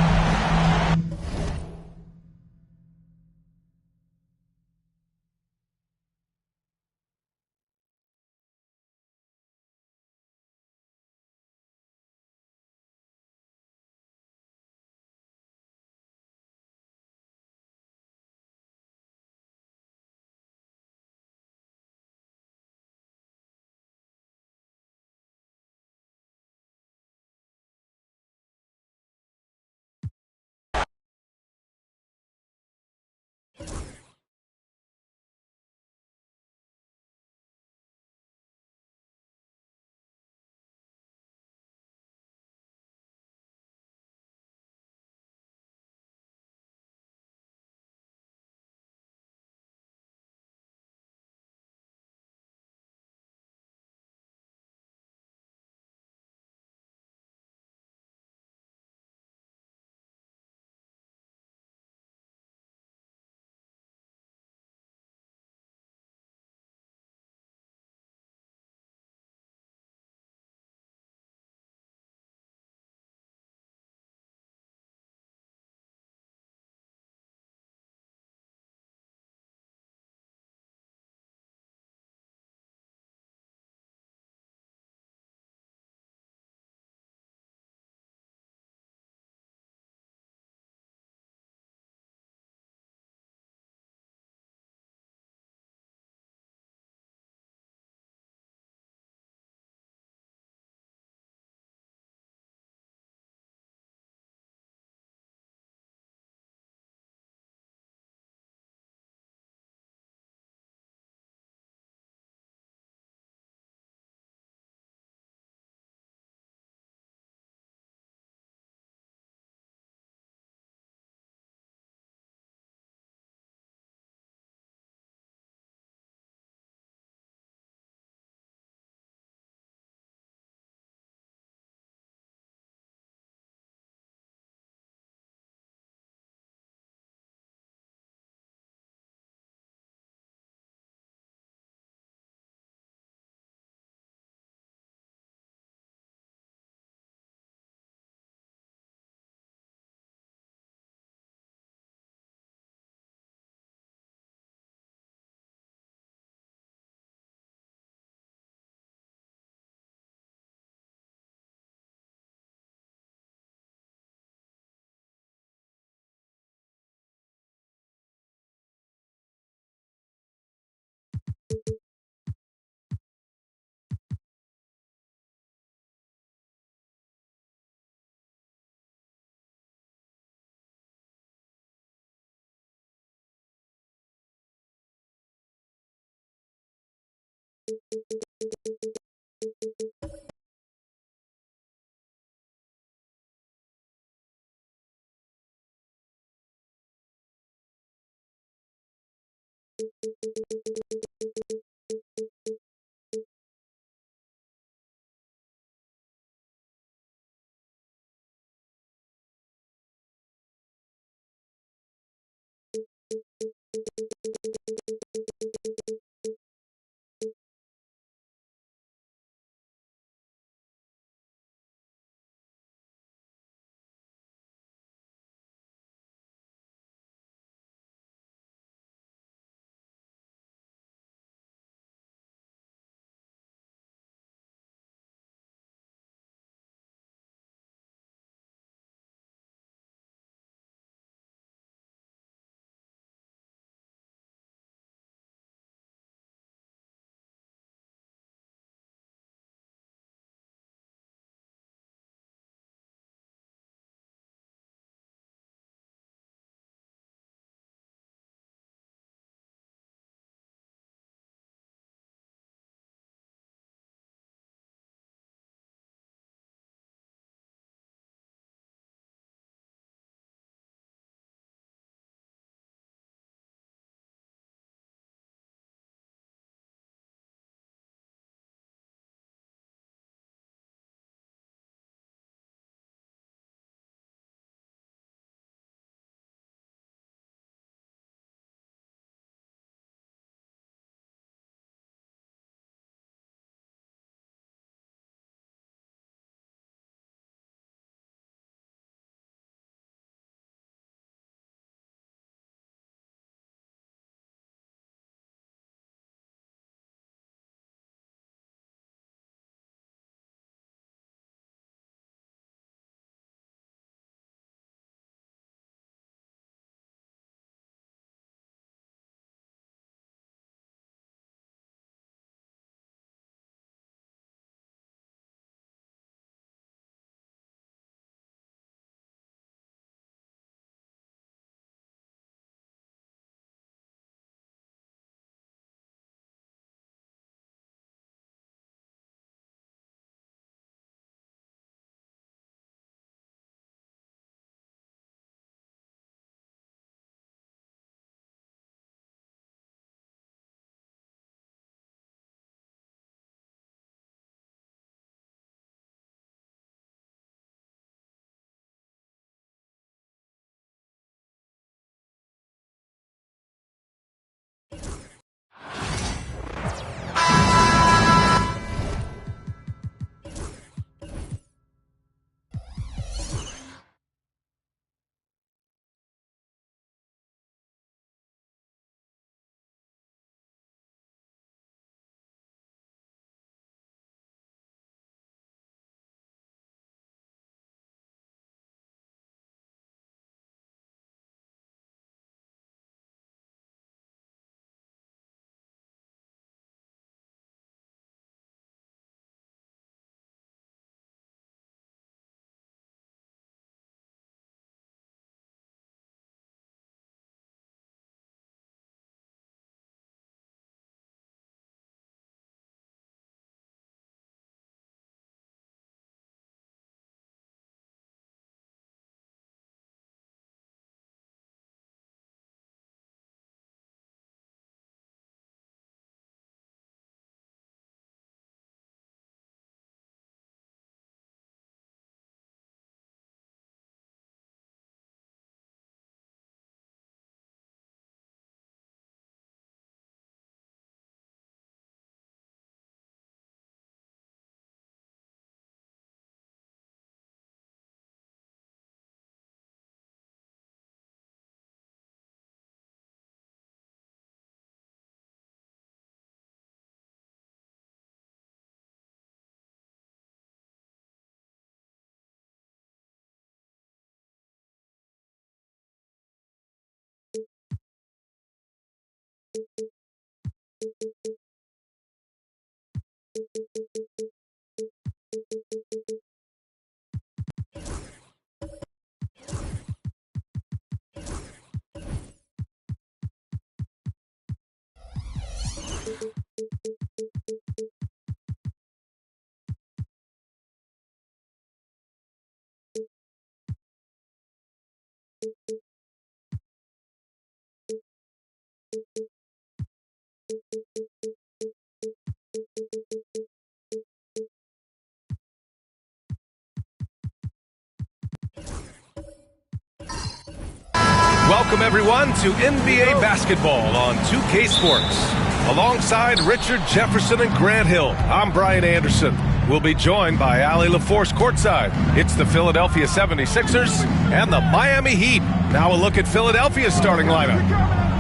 Welcome, everyone, to NBA basketball on 2K Sports. Alongside Richard Jefferson and Grant Hill, I'm Brian Anderson. We'll be joined by Allie LaForce courtside. It's the Philadelphia 76ers and the Miami Heat. Now a look at Philadelphia's starting lineup.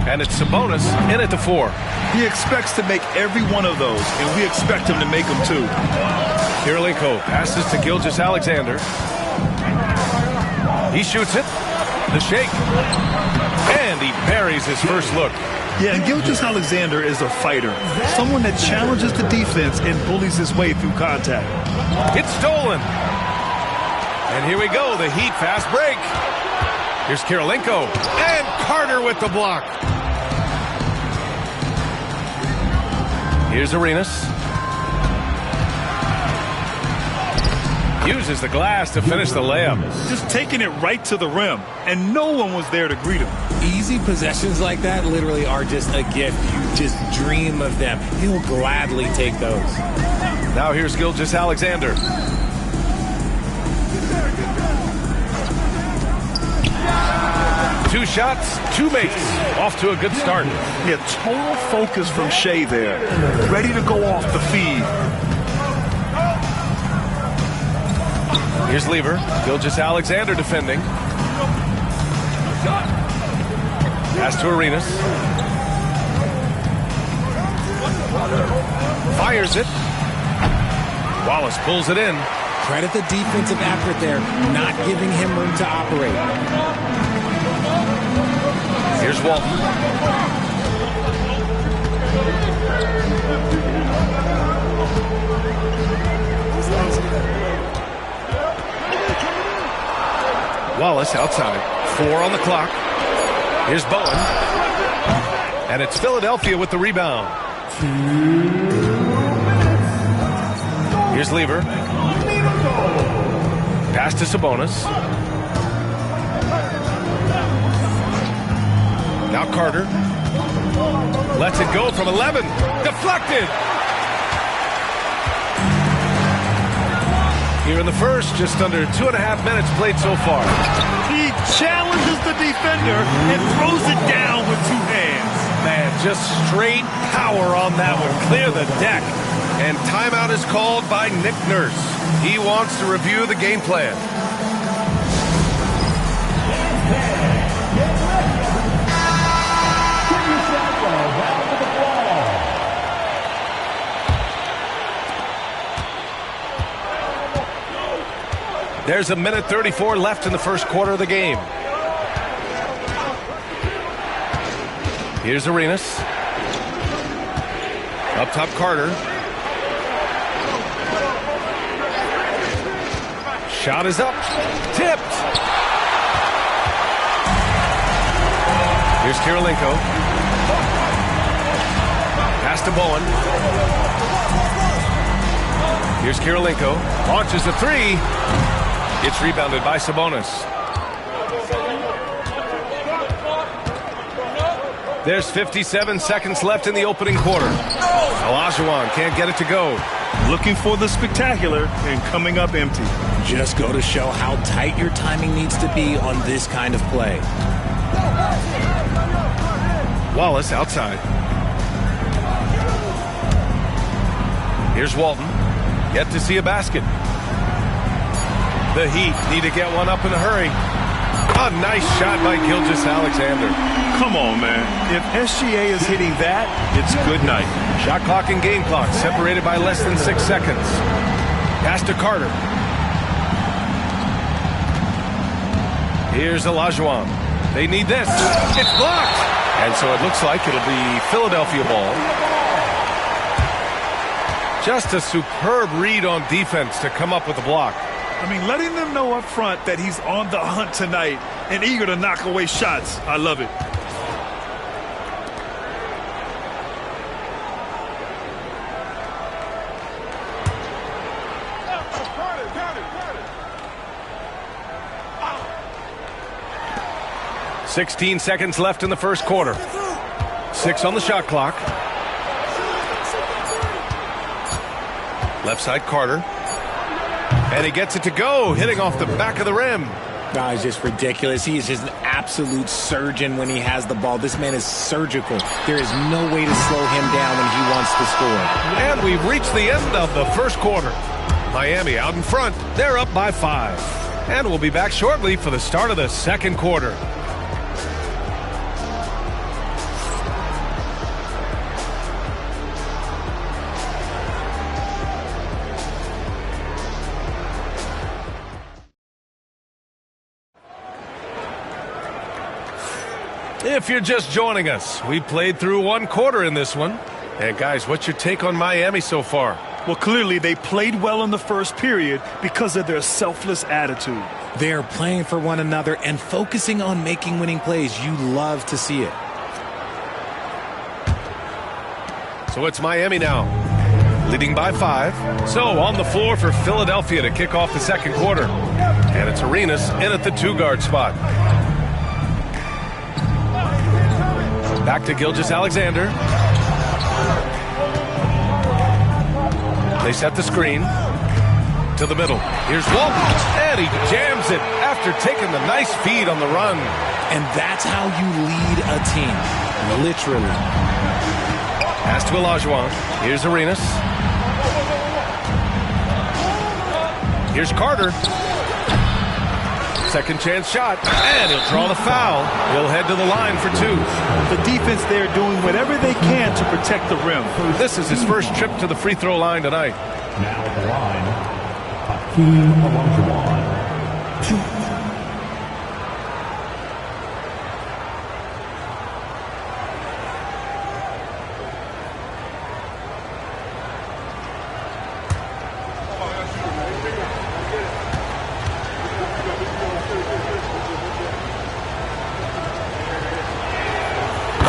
And it's Sabonis in at the 4. He expects to make every one of those, and we expect him to make them too. Kirilenko passes to Gilgeous-Alexander. He shoots it. The shake. And he buries his first look. Yeah, and Gilgeous-Alexander is a fighter. Someone that challenges the defense and bullies his way through contact. It's stolen. And here we go, the Heat fast break. Here's Kirilenko. And Carter with the block. Here's Arenas. Uses the glass to finish the layup. Just taking it right to the rim, and no one was there to greet him. Easy possessions like that literally are just a gift. You just dream of them. He'll gladly take those. Now here's Gilgeous-Alexander. Two shots, two makes. Off to a good start. Yeah, total focus from Shea there. Ready to go off the feed. Here's Lever. Gilgeous-Alexander defending. Pass to Arenas. Fires it. Wallace pulls it in. Credit the defensive effort there, not giving him room to operate. Here's Walton. Wallace outside. 4 on the clock. Here's Bowen. And it's Philadelphia with the rebound. Here's Lever. Pass to Sabonis. Now Carter. Lets it go from 11. Deflected. Here in the first, just under 2.5 minutes played so far. He challenges the defender and throws it down with 2 hands. Man, just straight power on that one. Clear the deck. And timeout is called by Nick Nurse. He wants to review the game plan. There's 1:34 left in the first quarter of the game. Here's Arenas. Up top, Carter. Shot is up. Tipped. Here's Kirilenko. Pass to Bowen. Here's Kirilenko. Launches the 3. It's rebounded by Sabonis. There's 57 seconds left in the opening quarter. Olajuwon can't get it to go. Looking for the spectacular and coming up empty. Just go to show how tight your timing needs to be on this kind of play. Wallace outside. Here's Walton. Yet to see a basket. The Heat need to get one up in a hurry. A nice shot by Gilgeous-Alexander. Come on, man. If SGA is hitting that, it's good night. Shot clock and game clock separated by less than 6 seconds. Pass to Carter. Here's Olajuwon. They need this. It's blocked. And so it looks like it'll be Philadelphia ball. Just a superb read on defense to come up with the block. I mean, letting them know up front that he's on the hunt tonight and eager to knock away shots. I love it. – 16 seconds left in the first quarter. 6 on the shot clock. Left side, Carter. And he gets it to go, hitting off the back of the rim. No, it's just ridiculous. He is just an absolute surgeon when he has the ball. This man is surgical. There is no way to slow him down when he wants to score. And we've reached the end of the first quarter. Miami out in front. They're up by 5. And we'll be back shortly for the start of the second quarter. If you're just joining us, we played through one quarter in this one. And guys, what's your take on Miami so far? Well, clearly they played well in the first period because of their selfless attitude. They are playing for one another and focusing on making winning plays. You love to see it. So it's Miami now, leading by 5. So on the floor for Philadelphia to kick off the second quarter. And it's Arenas in at the 2-guard spot. Back to Gilgeous-Alexander. They set the screen to the middle. Here's Walton, and he jams it after taking the nice feed on the run. And that's how you lead a team, literally. Pass to Olajuwon. Here's Arenas. Here's Carter. Second chance shot, and he'll draw the foul. He'll head to the line for 2. The defense there doing whatever they can to protect the rim. This is his first trip to the free throw line tonight. Now at the line, Hakeem Olajuwon. 2.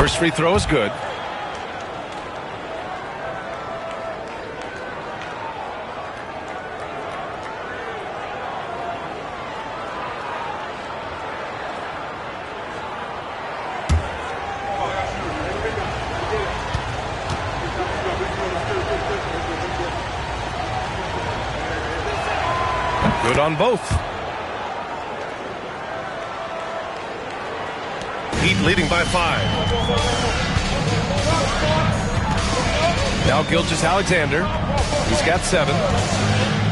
First free throw is good. Good on both. Heat leading by 5. Now Gilgeous-Alexander. He's got 7.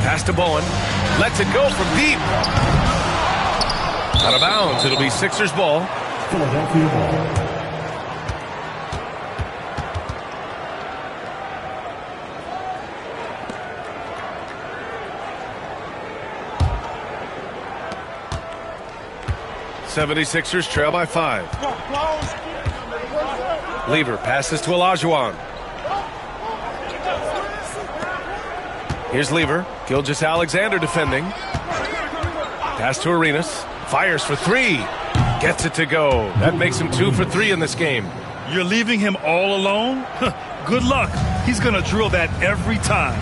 Pass to Bowen. Lets it go from deep. Out of bounds. It'll be Sixers ball. Philadelphia ball. '76ers trail by 5. Lever passes to Olajuwon. Here's Lever. Gilgeous-Alexander defending. Pass to Arenas. Fires for 3. Gets it to go. That makes him 2 for 3 in this game. You're leaving him all alone? Good luck. He's going to drill that every time.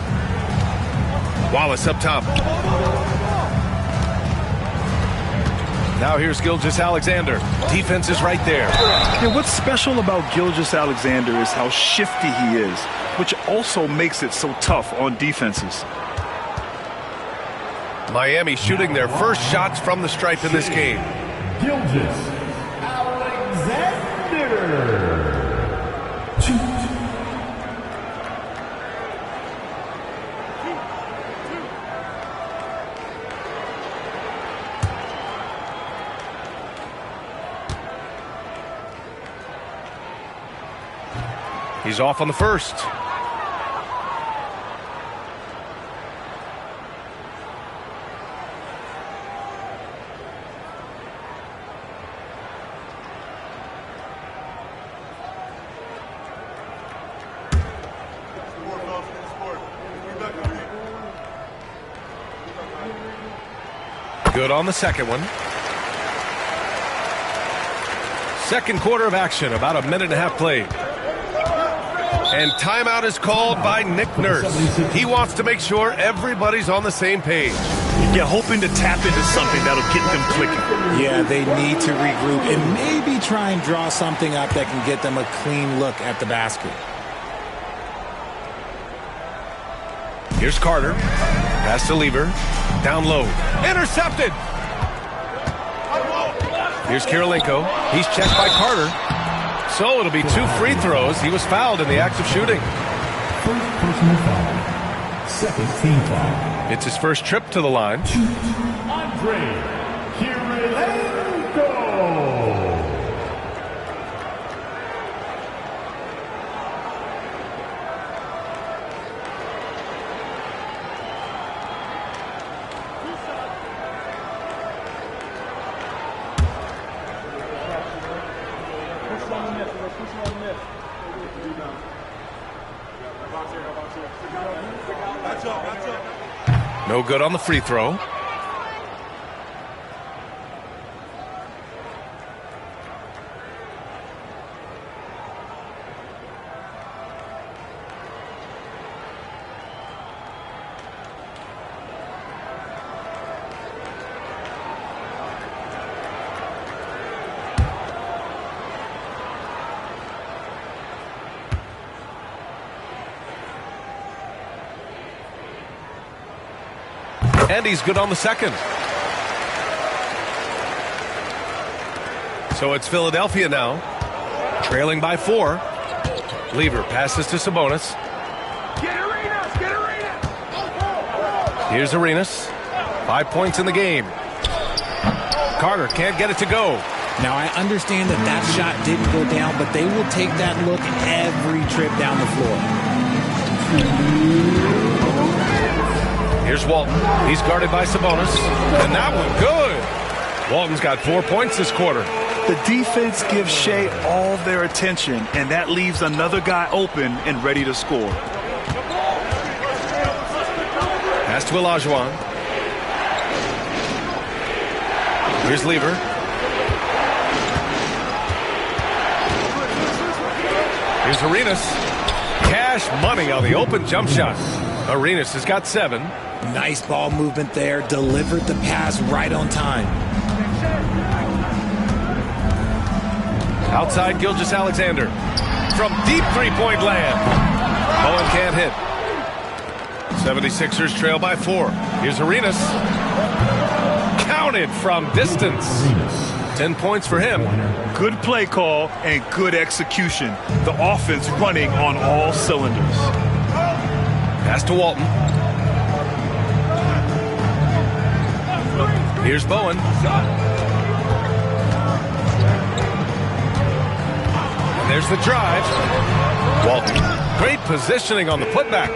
Wallace up top. Now here's Gilgeous-Alexander. Defense is right there. Yeah, what's special about Gilgeous-Alexander is how shifty he is, which also makes it so tough on defenses. Miami shooting their first shots from the stripe in this game. Gilgeous-Alexander. 2. He's off on the first. Good on the second one. Second quarter of action, about a minute and a half played. And timeout is called by Nick Nurse. He wants to make sure everybody's on the same page. Yeah, hoping to tap into something that'll get them clicking. Yeah, they need to regroup and maybe try and draw something up that can get them a clean look at the basket. Here's Carter. Pass to Lever. Down low. Intercepted. Here's Kirilenko. He's checked by Carter. So it'll be 2 free throws. He was fouled in the act of shooting. First personal foul. Second team foul. It's his first trip to the line. Andre Kirilenko. No good on the free throw. And he's good on the second. So it's Philadelphia now, trailing by 4. Lever passes to Sabonis. Here's Arenas. 5 points in the game. Carter can't get it to go. Now, I understand that shot didn't go down, but they will take that look every trip down the floor. Here's Walton. He's guarded by Sabonis. And that one good. Walton's got 4 points this quarter. The defense gives Shea all their attention, and that leaves another guy open and ready to score. Pass to Olajuwon. Here's Lever. Here's Arenas. Cash money on the open jump shot. Arenas has got 7. Nice ball movement there. Delivered the pass right on time. Outside Gilgeous-Alexander. From deep three-point land. Bowen can't hit. 76ers trail by 4. Here's Arenas. Counted from distance. 10 points for him. Good play call and good execution. The offense running on all cylinders. Pass to Walton. Here's Bowen. And there's the drive. Walton. Great positioning on the putback.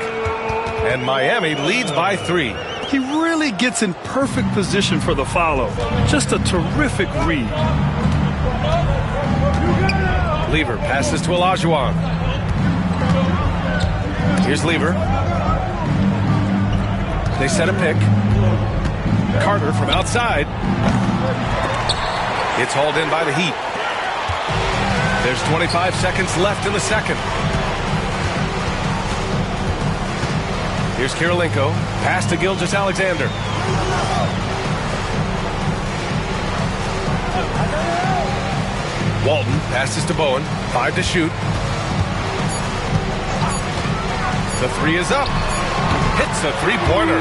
And Miami leads by 3. He really gets in perfect position for the follow. Just a terrific read. Lever passes to Olajuwon. Here's Lever. They set a pick. Carter from outside. It's hauled in by the Heat. There's 25 seconds left in the second. Here's Kirilenko. Pass to Gilgeous-Alexander. Walton passes to Bowen. 5 to shoot. The 3 is up. Hits a three-pointer.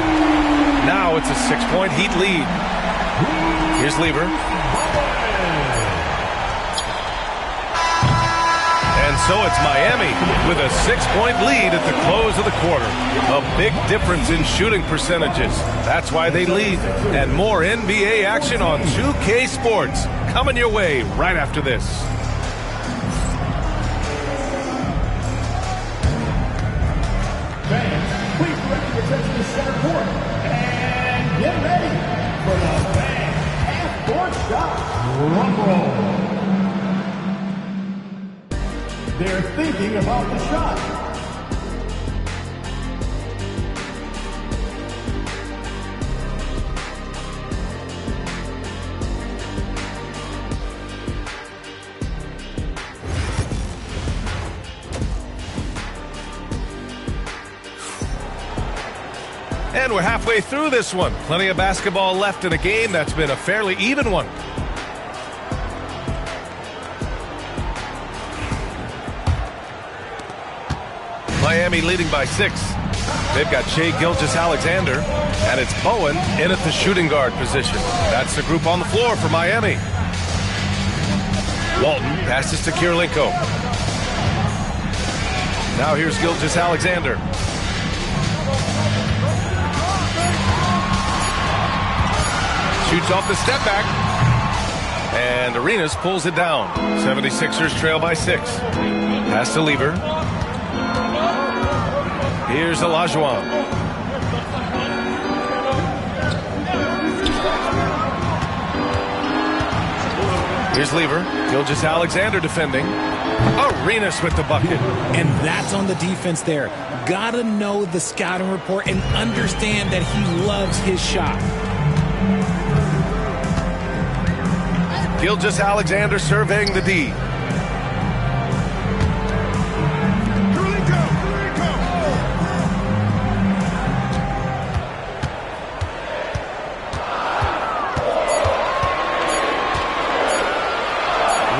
Now it's a 6-point Heat lead. Here's Lever. And so it's Miami with a 6-point lead at the close of the quarter. A big difference in shooting percentages. That's why they lead. And more NBA action on 2K Sports coming your way right after this. Please direct your attention to center court and get ready for the fan half-court shot rumble. They're thinking about the shot. And we're halfway through this one. Plenty of basketball left in a game that's been a fairly even one. Miami leading by 6. They've got Shai Gilgeous-Alexander, and it's Bowen in at the shooting guard position. That's the group on the floor for Miami. Walton passes to Kirilenko. Now here's Gilgeous-Alexander. Shoots off the step back. And Arenas pulls it down. 76ers trail by 6. Pass to Lever. Here's Olajuwon. Here's Lever. Gilgeous-Alexander defending. Arenas with the bucket. And that's on the defense there. Gotta know the scouting report and understand that he loves his shot. Gilgeous-Alexander surveying the D.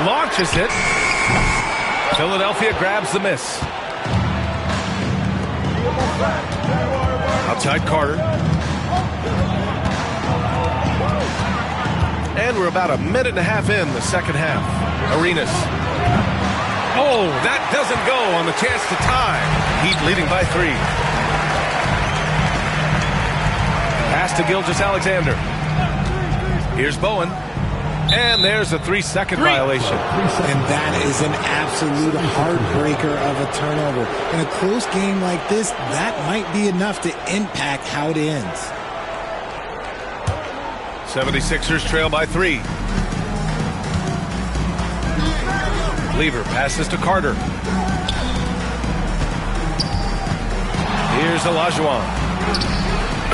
Launches it. Philadelphia grabs the miss. Outside Carter. And we're about a minute and a half in the second half. Arenas. Oh, that doesn't go on the chance to tie. Heat leading by 3. Pass to Gilgeous-Alexander. Here's Bowen. And there's a 3-second violation. And that is an absolute heartbreaker of a turnover. In a close game like this, that might be enough to impact how it ends. 76ers trail by 3. Lever passes to Carter. Here's Olajuwon.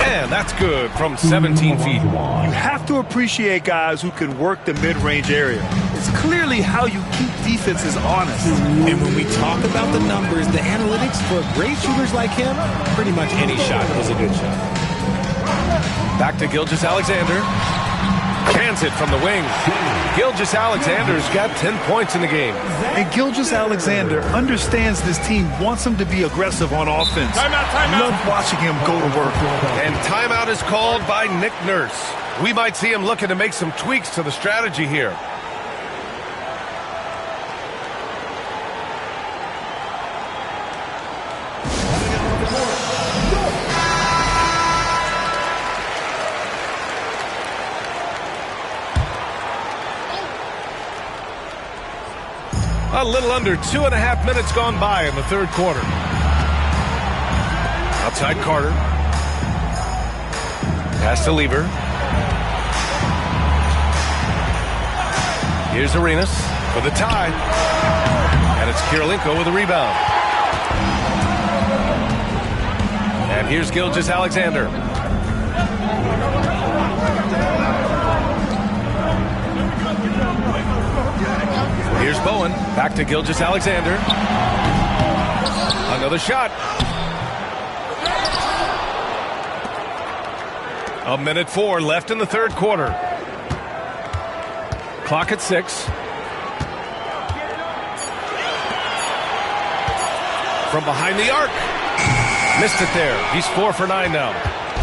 And that's good from 17 feet. You have to appreciate guys who can work the mid-range area. It's clearly how you keep defenses honest. And when we talk about the numbers, the analytics for great shooters like him, pretty much any shot is a good shot. Back to Gilgeous-Alexander. Cans it from the wing. Gilgeous-Alexander's got 10 points in the game. And Gilgeous-Alexander understands this team wants him to be aggressive on offense. Timeout. Love watching him go to work. And timeout is called by Nick Nurse. We might see him looking to make some tweaks to the strategy here. A little under 2.5 minutes gone by in the third quarter. Outside Carter. Pass to Lever. Here's Arenas for the tie. And it's Kirilenko with a rebound. And here's Gilgeous-Alexander. Here's Bowen. Back to Gilgeous-Alexander. Another shot. 1:04 left in the third quarter. Clock at 6. From behind the arc. Missed it there. He's 4 for 9 now.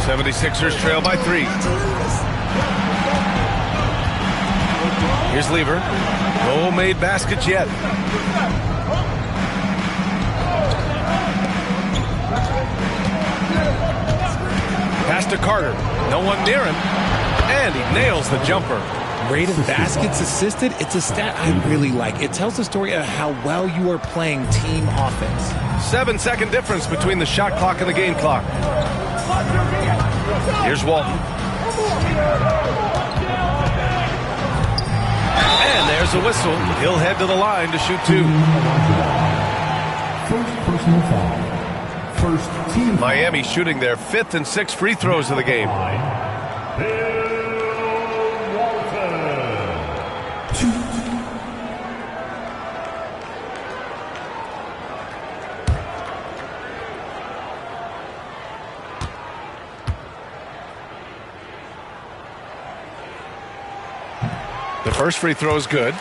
76ers trail by 3. Here's Lever. No made baskets yet. Pass to Carter. No one near him. And he nails the jumper. Rate of baskets assisted, it's a stat I really like. It tells the story of how well you are playing team offense. 7-second difference between the shot clock and the game clock. Here's Walton. And there's a whistle. He'll head to the line to shoot 2. First personal foul. First team. Miami shooting their 5th and 6th free throws of the game. The first free throw is good.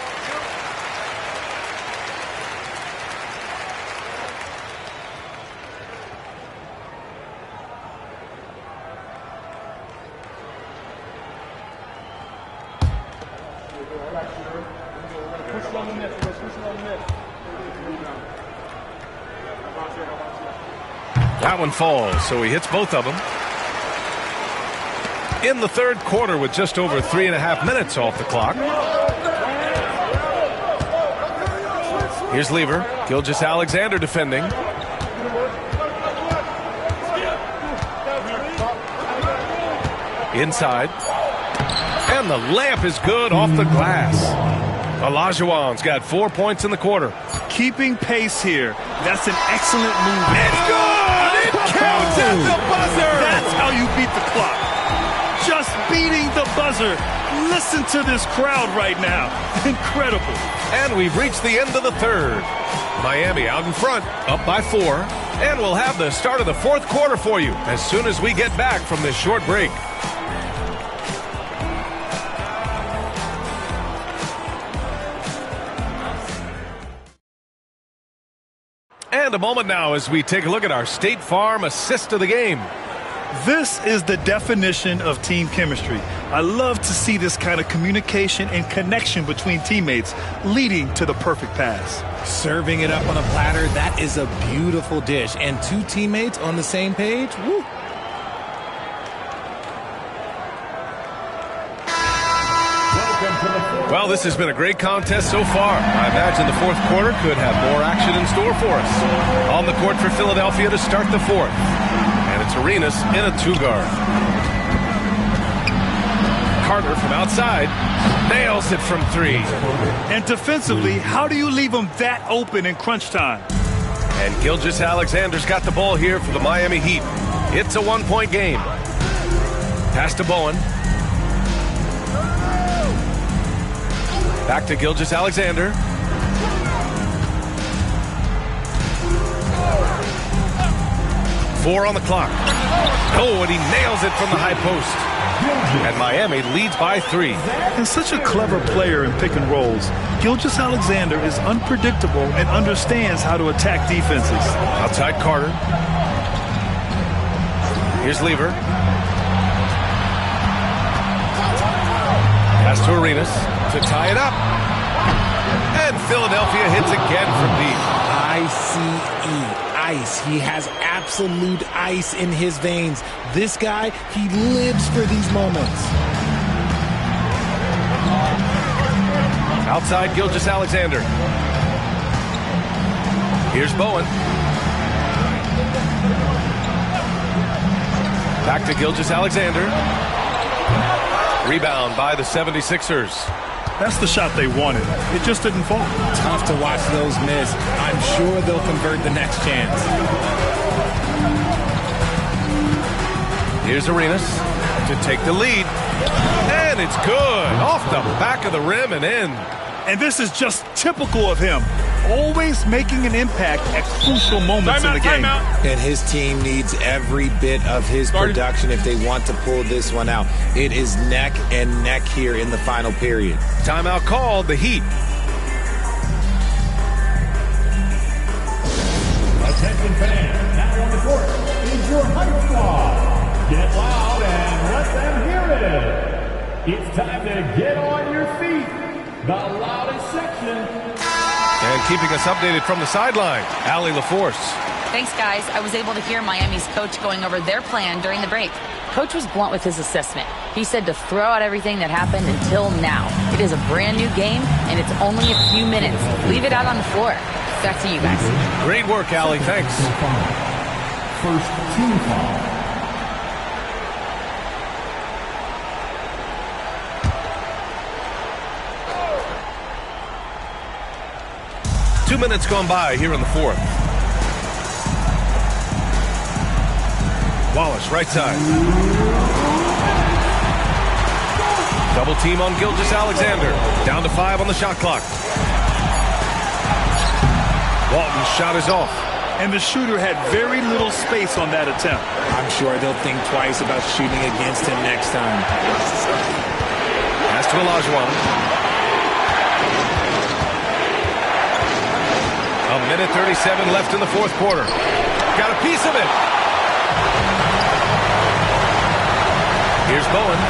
That one falls, so he hits both of them. In the third quarter with just over 3.5 minutes off the clock. Here's Lever. Gilgeous-Alexander defending. Inside. And the layup is good off the glass. Olajuwon's got 4 points in the quarter. Keeping pace here. That's an excellent move. It's good! It counts at the buzzer! That's how you beat the clock. Just beating the buzzer. Listen to this crowd right now. Incredible. And we've reached the end of the third. Miami out in front, up by 4. And we'll have the start of the fourth quarter for you as soon as we get back from this short break. And a moment now as we take a look at our State Farm assist of the game. This is the definition of team chemistry. I love to see this kind of communication and connection between teammates leading to the perfect pass. Serving it up on a platter, that is a beautiful dish. And 2 teammates on the same page, woo. Well, this has been a great contest so far. I imagine the fourth quarter could have more action in store for us. On the court for Philadelphia to start the fourth. And it's Arenas in a 2-guard. Carter from outside nails it from 3. And defensively, how do you leave them that open in crunch time? And Gilgeous-Alexander's got the ball here for the Miami Heat. It's a 1-point game. Pass to Bowen. Back to Gilgeous-Alexander. Four on the clock. Oh, and he nails it from the high post. And Miami leads by 3. And such a clever player in pick and rolls. Gilgeous-Alexander is unpredictable and understands how to attack defenses. Outside Carter. Here's Lever. Pass to Arenas to tie it up. And Philadelphia hits again from deep. Ice. He has absolute ice in his veins. This guy, he lives for these moments. Outside Gilgeous-Alexander. Here's Bowen. Back to Gilgeous-Alexander. Rebound by the 76ers. That's the shot they wanted. It just didn't fall. Tough to watch those miss. I'm sure they'll convert the next chance. Here's Arenas to take the lead. And it's good. Off the back of the rim and in. And this is just typical of him. Always making an impact at crucial moments in the game. And his team needs every bit of his production if they want to pull this one out. It is neck and neck here in the final period. Timeout called, the Heat. Attention fans, now on the court is your hype squad. Get loud and let them hear it. It's time to get on your feet. The loudest section. And keeping us updated from the sideline, Allie LaForce. Thanks, guys. I was able to hear Miami's coach going over their plan during the break. Coach was blunt with his assessment. He said to throw out everything that happened until now. It is a brand new game, and it's only a few minutes. Leave it out on the floor. Back to you guys. Great work, Allie. Thanks. First team foul. Two minutes gone by here in the fourth. Wallace, right side. Double team on Gilgeous-Alexander. Down to 5 on the shot clock. Walton's shot is off. And the shooter had very little space on that attempt. I'm sure they'll think twice about shooting against him next time. Pass to Olajuwon. A minute 37 left in the fourth quarter. Got a piece of it. Here's Bowen.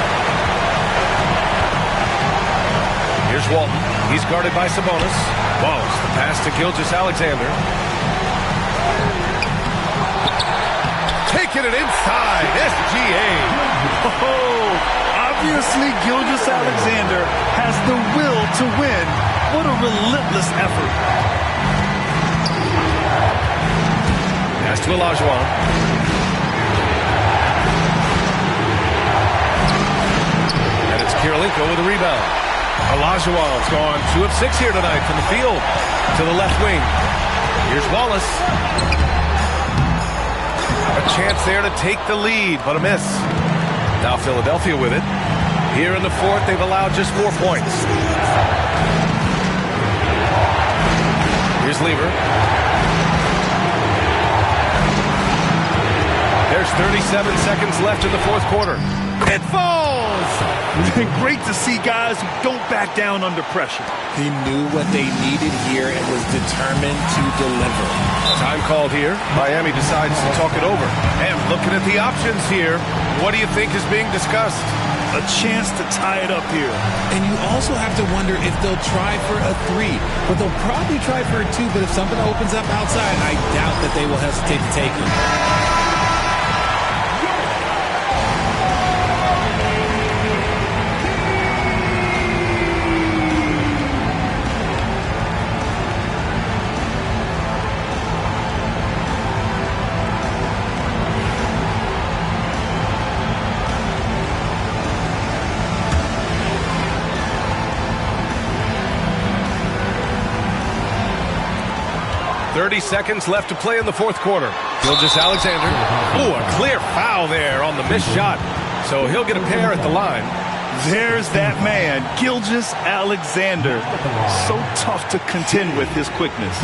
Here's Walton. He's guarded by Sabonis. Wallace, the pass to Gilgeous-Alexander. Taking it inside, SGA. Oh, obviously Gilgeous-Alexander has the will to win. What a relentless effort. Pass to Olajuwon. And it's Kirilenko with a rebound. Olajuwon's gone 2 of 6 here tonight from the field to the left wing. Here's Wallace. A chance there to take the lead, but a miss. Now Philadelphia with it. Here in the fourth, they've allowed just 4 points. Here's Lever. There's 37 seconds left in the fourth quarter. It falls! Great to see guys who don't back down under pressure. He knew what they needed here and was determined to deliver. Time called here. Miami decides to talk it over. And looking at the options here, what do you think is being discussed? A chance to tie it up here. And you also have to wonder if they'll try for a 3. But they'll probably try for a 2. But if something opens up outside, I doubt that they will hesitate to take it. Seconds left to play in the fourth quarter. Gilgeous-Alexander. Oh, a clear foul there on the missed shot. So he'll get a pair at the line. There's that man, Gilgeous-Alexander. So tough to contend with his quickness.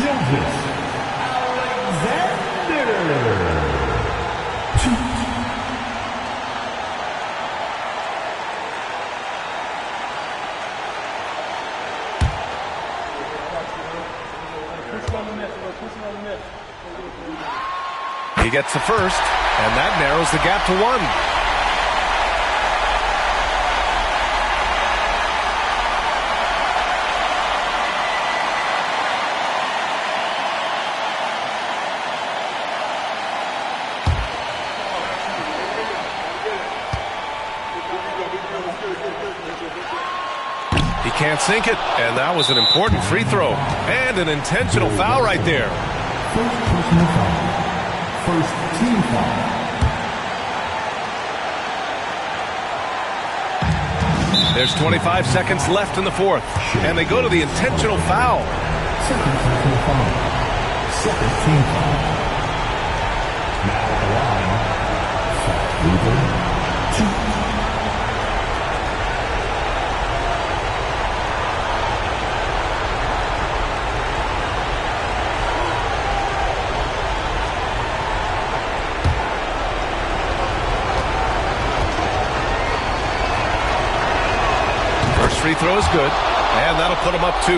He gets the first, and that narrows the gap to 1. He can't sink it, and that was an important free throw. And an intentional foul right there. First team foul. There's 25 seconds left in the fourth, and they go to the intentional foul. Second team foul. Second team foul. Now at the line, 2. Free throw is good, and that'll put him up 2.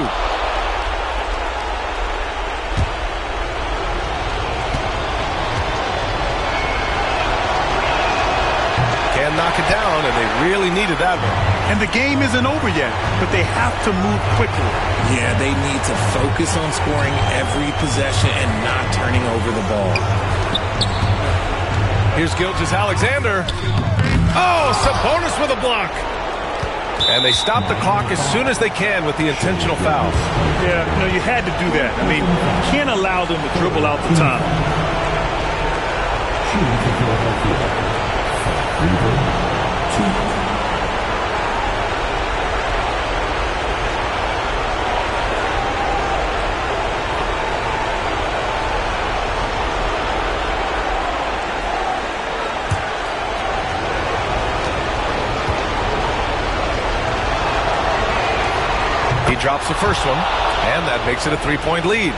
Can knock it down, and they really needed that one. And the game isn't over yet, but they have to move quickly. Yeah, they need to focus on scoring every possession and not turning over the ball. Here's Gilgeous-Alexander. Oh, Sabonis with a block. And they stop the clock as soon as they can with the intentional foul. Yeah, you had to do that. I mean, you can't allow them to dribble out the time. He drops the first one, and that makes it a 3-point lead.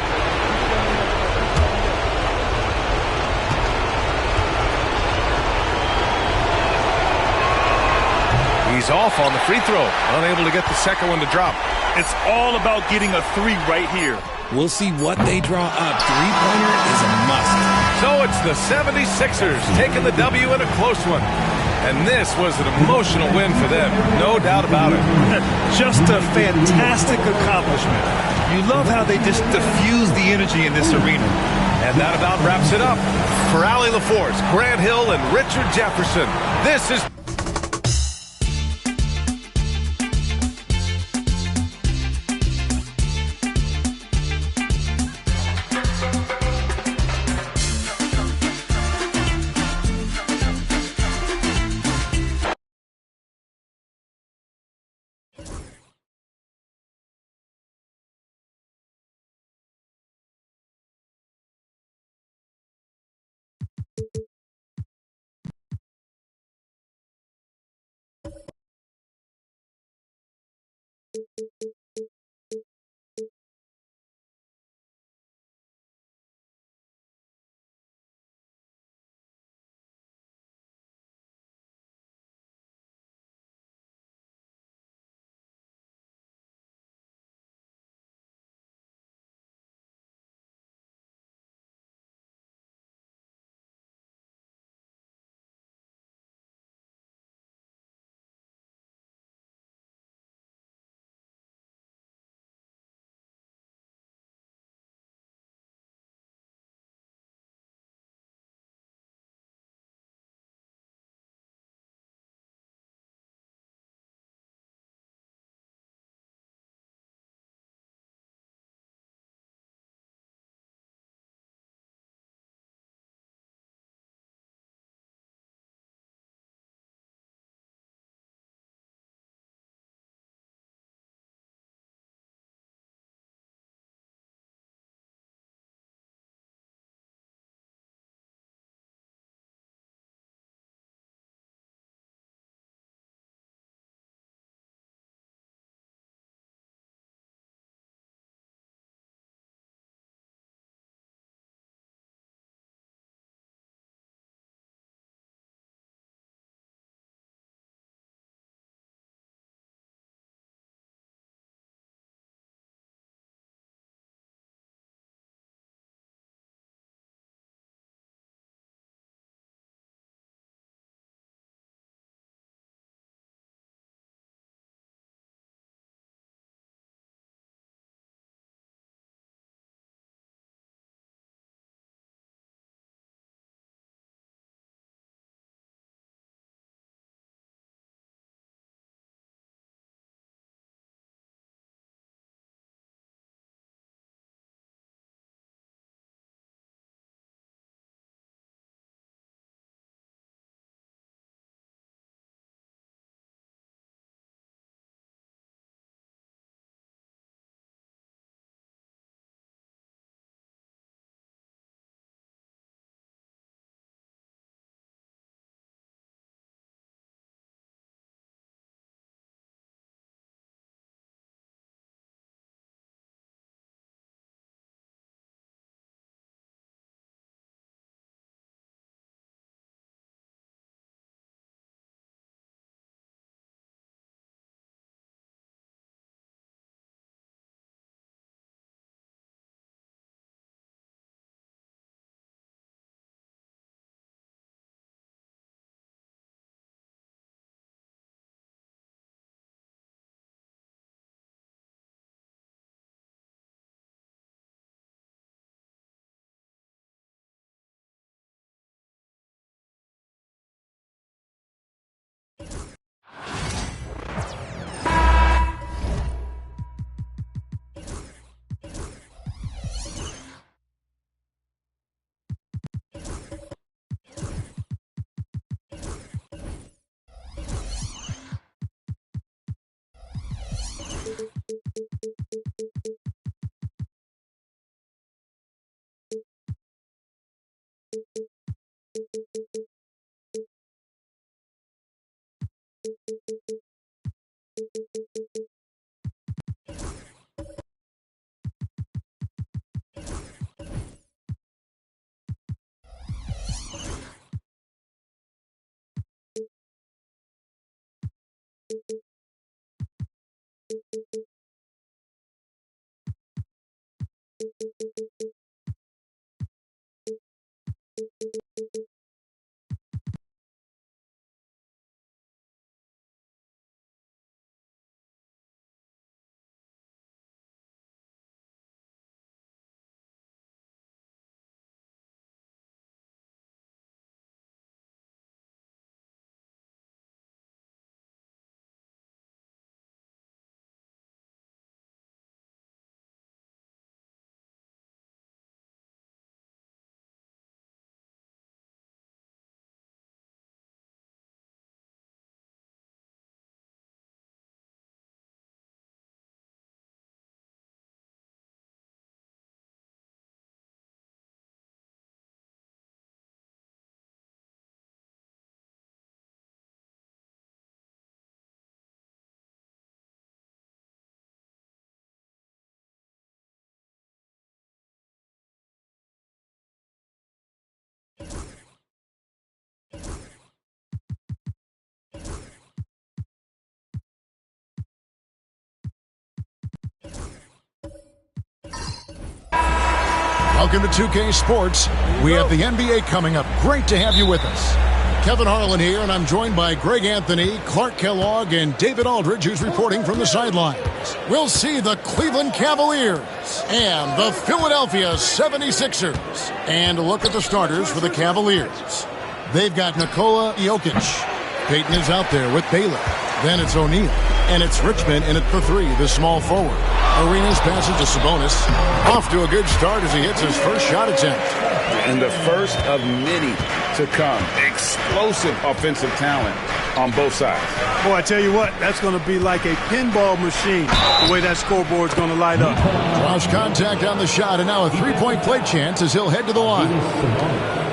He's off on the free throw, unable to get the second one to drop. It's all about getting a 3 right here. We'll see what they draw up. Three-pointer is a must. So it's the 76ers taking the W in a close one. And this was an emotional win for them, no doubt about it. Just a fantastic accomplishment. You love how they just diffuse the energy in this arena. And that about wraps it up. For Allie LaForce, Grant Hill, and Richard Jefferson, this is... Welcome to 2K Sports. We have the NBA coming up. Great to have you with us. Kevin Harlan here, and I'm joined by Greg Anthony, Clark Kellogg, and David Aldridge, who's reporting from the sidelines. We'll see the Cleveland Cavaliers and the Philadelphia 76ers. And a look at the starters for the Cavaliers. They've got Nikola Jokic. Payton is out there with Baylor. Then it's O'Neal. And it's Richmond in at the 3, the small forward. Arenas passes to Sabonis. Off to a good start as he hits his first shot attempt. And the first of many to come. Explosive offensive talent on both sides. Boy, I tell you what, that's going to be like a pinball machine, the way that scoreboard's going to light up. Cross contact on the shot, and now a three-point play chance as he'll head to the line.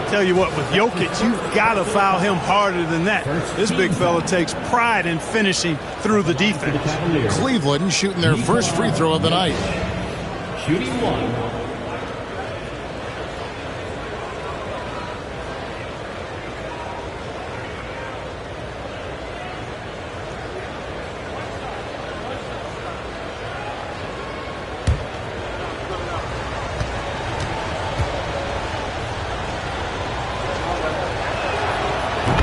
Tell you what, with Jokic, you've got to foul him harder than that. This big fella takes pride in finishing through the defense. Cleveland shooting their first free throw of the night. Shooting one.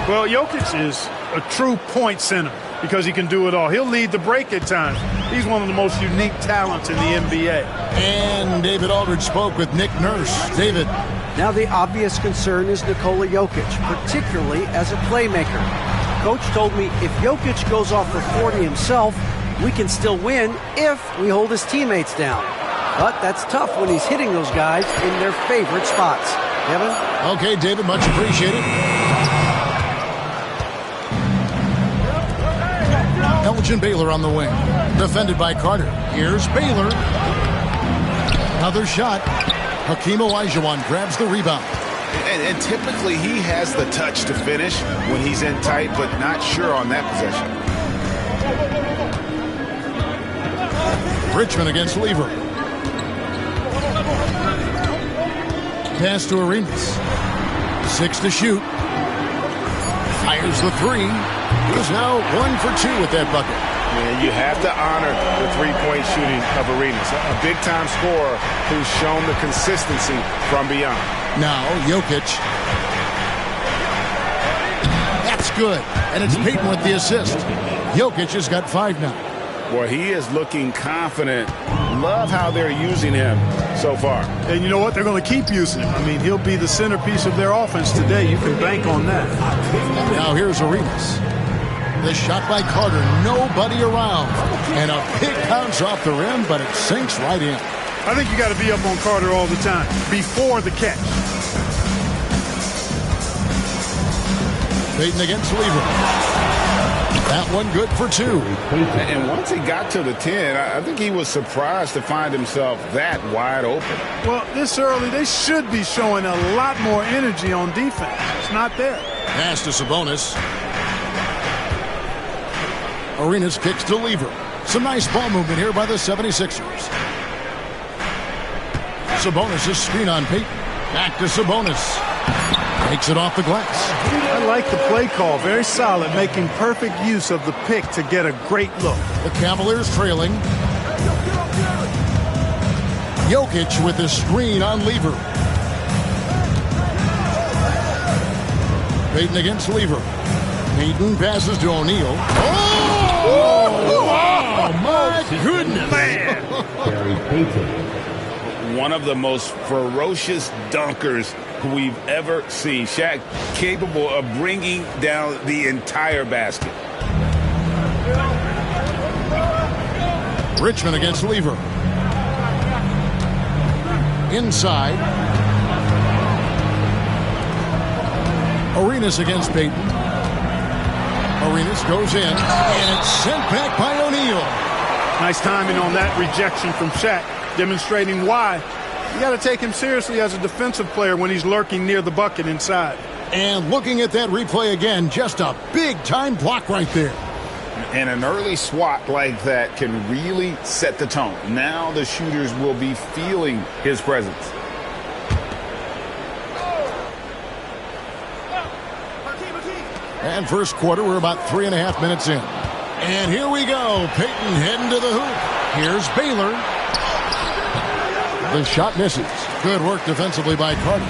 Well, Jokic is a true point center because he can do it all. He'll lead the break at times. He's one of the most unique talents in the NBA. And David Aldridge spoke with Nick Nurse. David. Now the obvious concern is Nikola Jokic, particularly as a playmaker. Coach told me if Jokic goes off for 40 himself, we can still win if we hold his teammates down. But that's tough when he's hitting those guys in their favorite spots. Kevin? Okay, David, much appreciated. Elgin Baylor on the wing. Defended by Carter. Here's Baylor. Another shot. Hakeem Olajuwon grabs the rebound. And typically he has the touch to finish when he's in tight, but not sure on that possession. Richmond against Lever. Pass to Arenas. 6 to shoot. Fires the 3. He's now 1 for 2 with that bucket. Man, you have to honor the three-point shooting of Arenas, a big-time scorer who's shown the consistency from beyond. Now, Jokic. That's good. And it's Payton with the assist. Jokic has got 5 now. Boy, he is looking confident. Love how they're using him so far. And you know what? They're going to keep using him. I mean, he'll be the centerpiece of their offense today. You can bank on that. Now here's Arenas. The shot by Carter. Nobody around. And a big bounce off the rim, but it sinks right in. I think you got to be up on Carter all the time, before the catch. Payton against Lever. That one good for 2. And once he got to the 10, I think he was surprised to find himself that wide open. Well, this early, they should be showing a lot more energy on defense. It's not there. Pass to Sabonis. Arenas kicks to Lever. Some nice ball movement here by the 76ers. Sabonis' screen on Payton. Back to Sabonis. Takes it off the glass. I like the play call. Very solid, making perfect use of the pick to get a great look. The Cavaliers trailing. Jokic with the screen on Lever. Payton against Lever. Payton passes to O'Neal. Oh, my goodness. Man. One of the most ferocious dunkers we've ever seen. Shaq capable of bringing down the entire basket. Richmond against Lever. Inside. Arenas against Payton. Arenas goes in, and it's sent back by O'Neal. Nice timing on that rejection from Shaq, demonstrating why you got to take him seriously as a defensive player when he's lurking near the bucket inside. And looking at that replay again, just a big-time block right there. And an early swat like that can really set the tone. Now the shooters will be feeling his presence. And first quarter, we're about 3.5 minutes in. And here we go. Payton heading to the hoop. Here's Baylor. The shot misses. Good work defensively by Carter.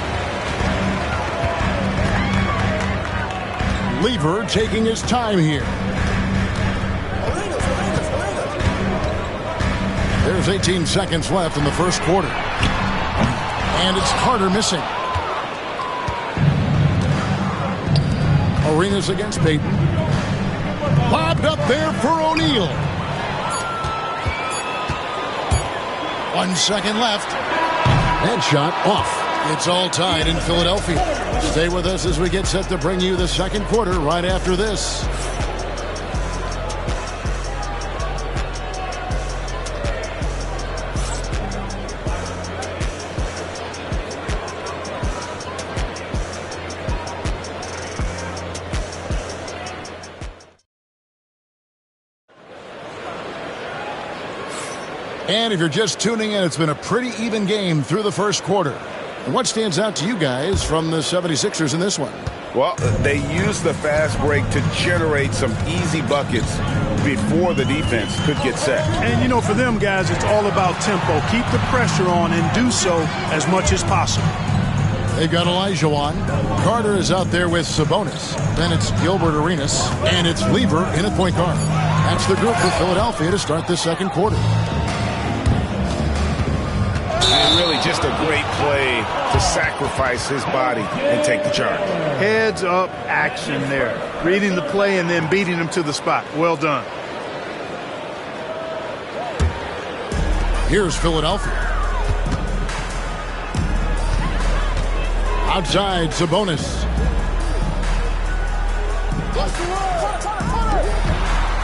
Lever taking his time here. There's 18 seconds left in the first quarter. And it's Carter missing. Arenas against Payton. Lobbed up there for O'Neal. 1 second left. Headshot off. It's all tied in Philadelphia. Stay with us as we get set to bring you the second quarter right after this. And if you're just tuning in, it's been a pretty even game through the first quarter. And what stands out to you guys from the 76ers in this one? Well, they used the fast break to generate some easy buckets before the defense could get set. And, you know, for them guys, it's all about tempo. Keep the pressure on and do so as much as possible. They've got Olajuwon. Carter is out there with Sabonis. Then it's Gilbert Arenas. And it's Lever in at point guard. That's the group for Philadelphia to start the second quarter. And really just a great play to sacrifice his body and take the charge. Heads up action there. Reading the play and then beating him to the spot. Well done. Here's Philadelphia. Outside, Sabonis.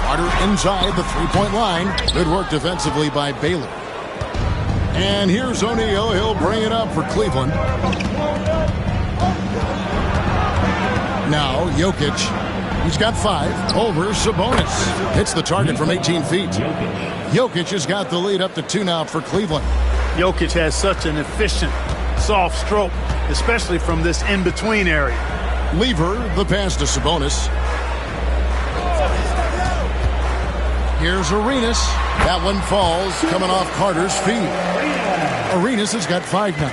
Carter inside the three-point line. Good work defensively by Baylor. And here's O'Neal. He'll bring it up for Cleveland. Now, Jokic. He's got 5 over Sabonis. Hits the target from 18 feet. Jokic has got the lead up to 2 now for Cleveland. Jokic has such an efficient, soft stroke, especially from this in-between area. Lever, the pass to Sabonis. Here's Arenas. That one falls, coming off Carter's feet. Arenas has got 5 now.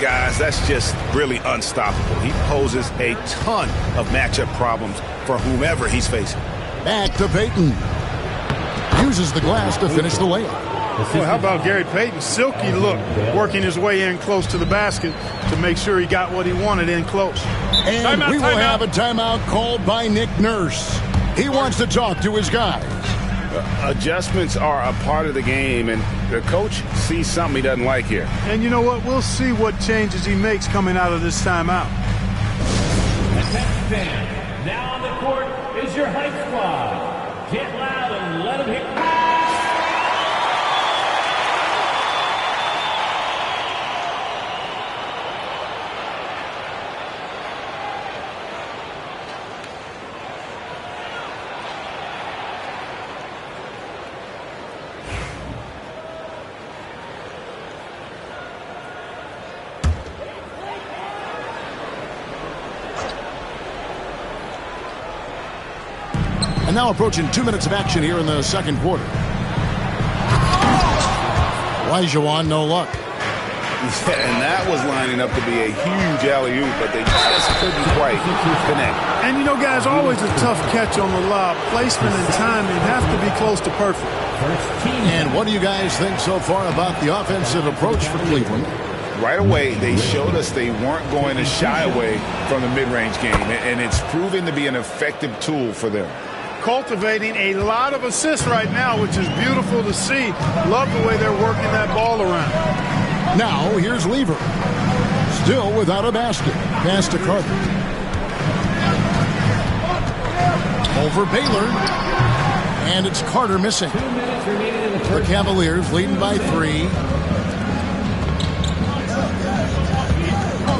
Guys, that's just really unstoppable. He poses a ton of matchup problems for whomever he's facing. Back to Payton. Uses the glass to finish the layup. Well, how about Gary Payton? Silky look, working his way in close to the basket to make sure he got what he wanted in close. And we will have a timeout called by Nick Nurse. He wants to talk to his guys. Adjustments are a part of the game, and the coach sees something he doesn't like here. And you know what? We'll see what changes he makes coming out of this timeout. Now on the court is your hype squad. Get loud and let them hit. And now approaching 2 minutes of action here in the second quarter. Olajuwon, no luck. And that was lining up to be a huge alley-oop, but they just couldn't quite connect. And, you know, guys, always a tough catch on the lob. Placement and timing have to be close to perfect. And what do you guys think so far about the offensive approach for Cleveland? Right away, they showed us they weren't going to shy away from the mid-range game, and it's proven to be an effective tool for them. Cultivating a lot of assists right now, which is beautiful to see. Love the way they're working that ball around. Now, here's Lever. Still without a basket. Pass to Carter. Over Baylor. And it's Carter missing. The Cavaliers leading by 3.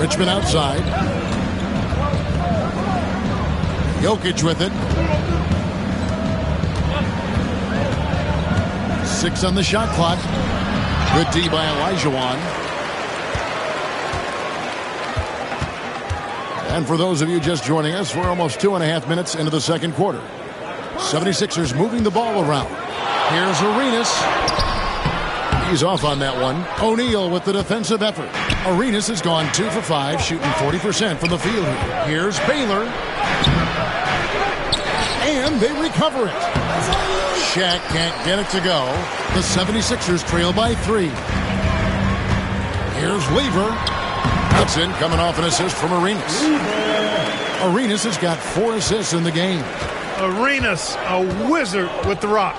Richmond outside. Jokic with it. 6 on the shot clock. Good D by Olajuwon. And for those of you just joining us, we're almost 2.5 minutes into the second quarter. 76ers moving the ball around. Here's Arenas. He's off on that one. O'Neal with the defensive effort. Arenas has gone 2 for 5, shooting 40% from the field here. Here's Baylor. And they recover it. Shaq can't get it to go. The 76ers trail by 3. Here's Lever. That's in, coming off an assist from Arenas. Arenas has got 4 assists in the game. Arenas, a wizard with the rock.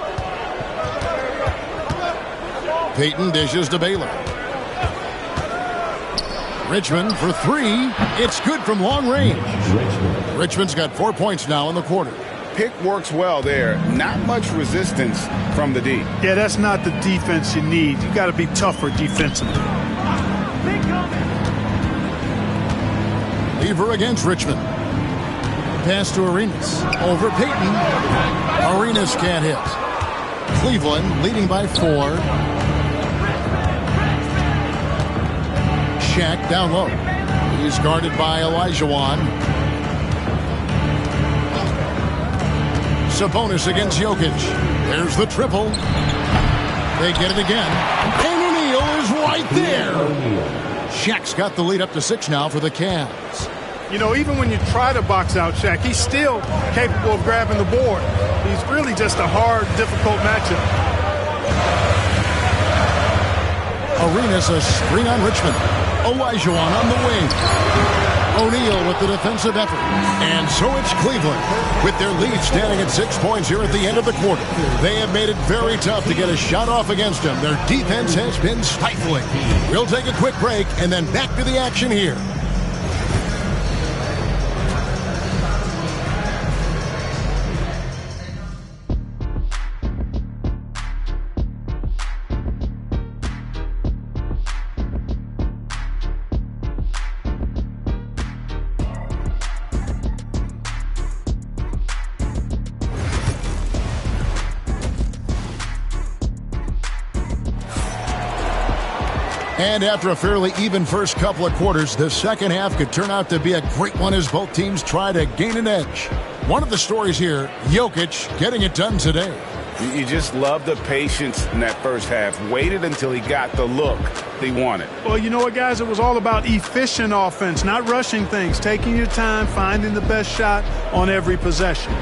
Payton dishes to Baylor. Richmond for 3. It's good from long range. Richmond's got 4 points now in the quarter. Pick works well there. Not much resistance from the D. Yeah, that's not the defense you need. You got to be tougher defensively. Lever against Richmond. Pass to Arenas. Over Payton. Arenas can't hit. Cleveland leading by 4. Shaq down low. He's guarded by Olajuwon. Sabonis against Jokic. There's the triple. They get it again. And O'Neal is right there. Shaq's got the lead up to 6 now for the Cavs. You know, even when you try to box out Shaq, he's still capable of grabbing the board. He's really just a hard, difficult matchup. Arenas a screen on Richmond. Olajuwon on the wing. O'Neal with the defensive effort. And so it's Cleveland with their lead standing at 6 points here at the end of the quarter. They have made it very tough to get a shot off against them. Their defense has been stifling. We'll take a quick break and then back to the action here. And after a fairly even first couple of quarters, the second half could turn out to be a great one as both teams try to gain an edge. One of the stories here, Jokic getting it done today. You just love the patience in that first half. Waited until he got the look they wanted. Well, you know what, guys? It was all about efficient offense, not rushing things, taking your time, finding the best shot on every possession.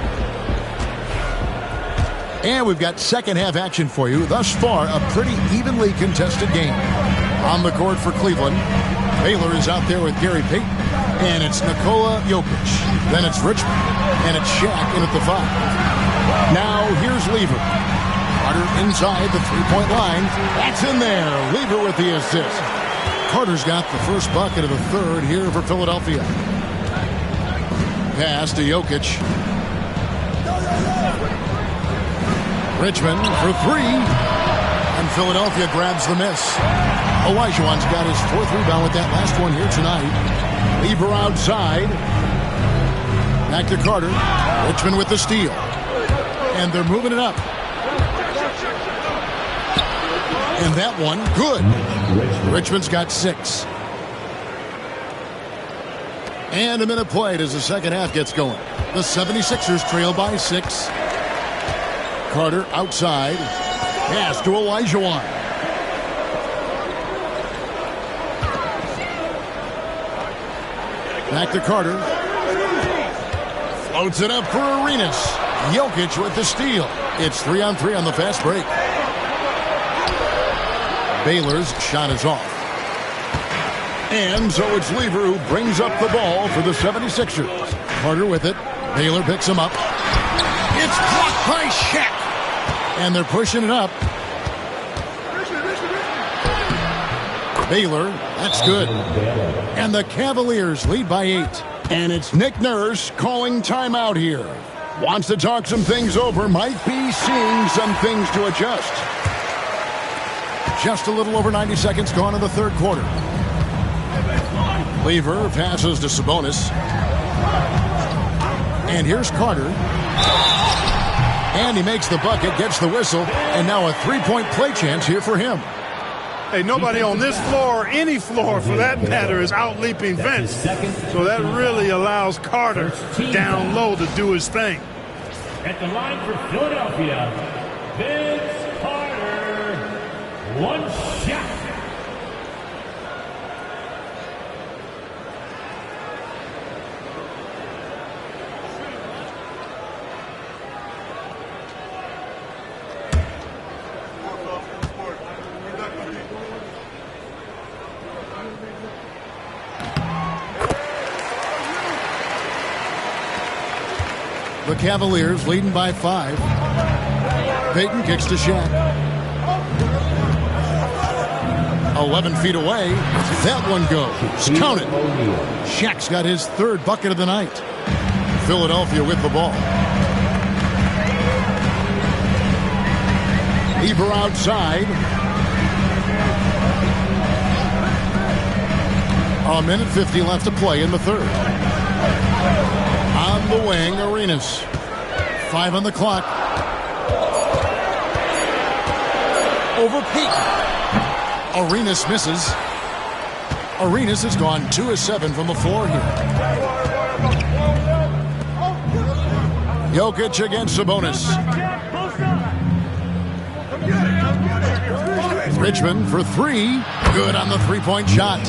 And we've got second half action for you. Thus far, a pretty evenly contested game. On the court for Cleveland, Baylor is out there with Gary Payton. And it's Nikola Jokic. Then it's Richmond. And it's Shaq in at the 5. Now here's Lever. Carter inside the three-point line. That's in there. Lever with the assist. Carter's got the first bucket of the third here for Philadelphia. Pass to Jokic. Richmond for 3. And Philadelphia grabs the miss. Olajuwon's got his 4th rebound with that last one here tonight. Lever outside. Back to Carter. Richmond with the steal. And they're moving it up. And that one, good. Richmond's got 6. And a minute played as the second half gets going. The 76ers trail by 6. Carter outside. Pass to Olajuwon. Back to Carter. Floats it up for Arenas. Jokic with the steal. It's 3-on-3 on the fast break. Baylor's shot is off. And so it's Lever who brings up the ball for the 76ers. Carter with it. Baylor picks him up. It's blocked by Shaq. And they're pushing it up. Baylor, that's good. And the Cavaliers lead by 8. And it's Nick Nurse calling timeout here. Wants to talk some things over. Might be seeing some things to adjust. Just a little over 90 seconds gone in the third quarter. Lever passes to Sabonis. And here's Carter. And he makes the bucket, gets the whistle, and now a three-point play chance here for him. Hey, nobody on this floor, or any floor for that matter, is out-leaping Vince. So that really allows Carter down low to do his thing. At the line for Philadelphia, Vince Carter, one shot. Cavaliers leading by 5. Payton kicks to Shaq. 11 feet away. That one goes. Count it. Shaq's got his 3rd bucket of the night. Philadelphia with the ball. Lever outside. A minute 50 left to play in the 3rd. On the wing, Arenas. 5 on the clock. Over Payton. Arenas misses. Arenas has gone 2 of 7 from the floor here. Jokic against Sabonis. Richmond for 3. Good on the 3-point shot.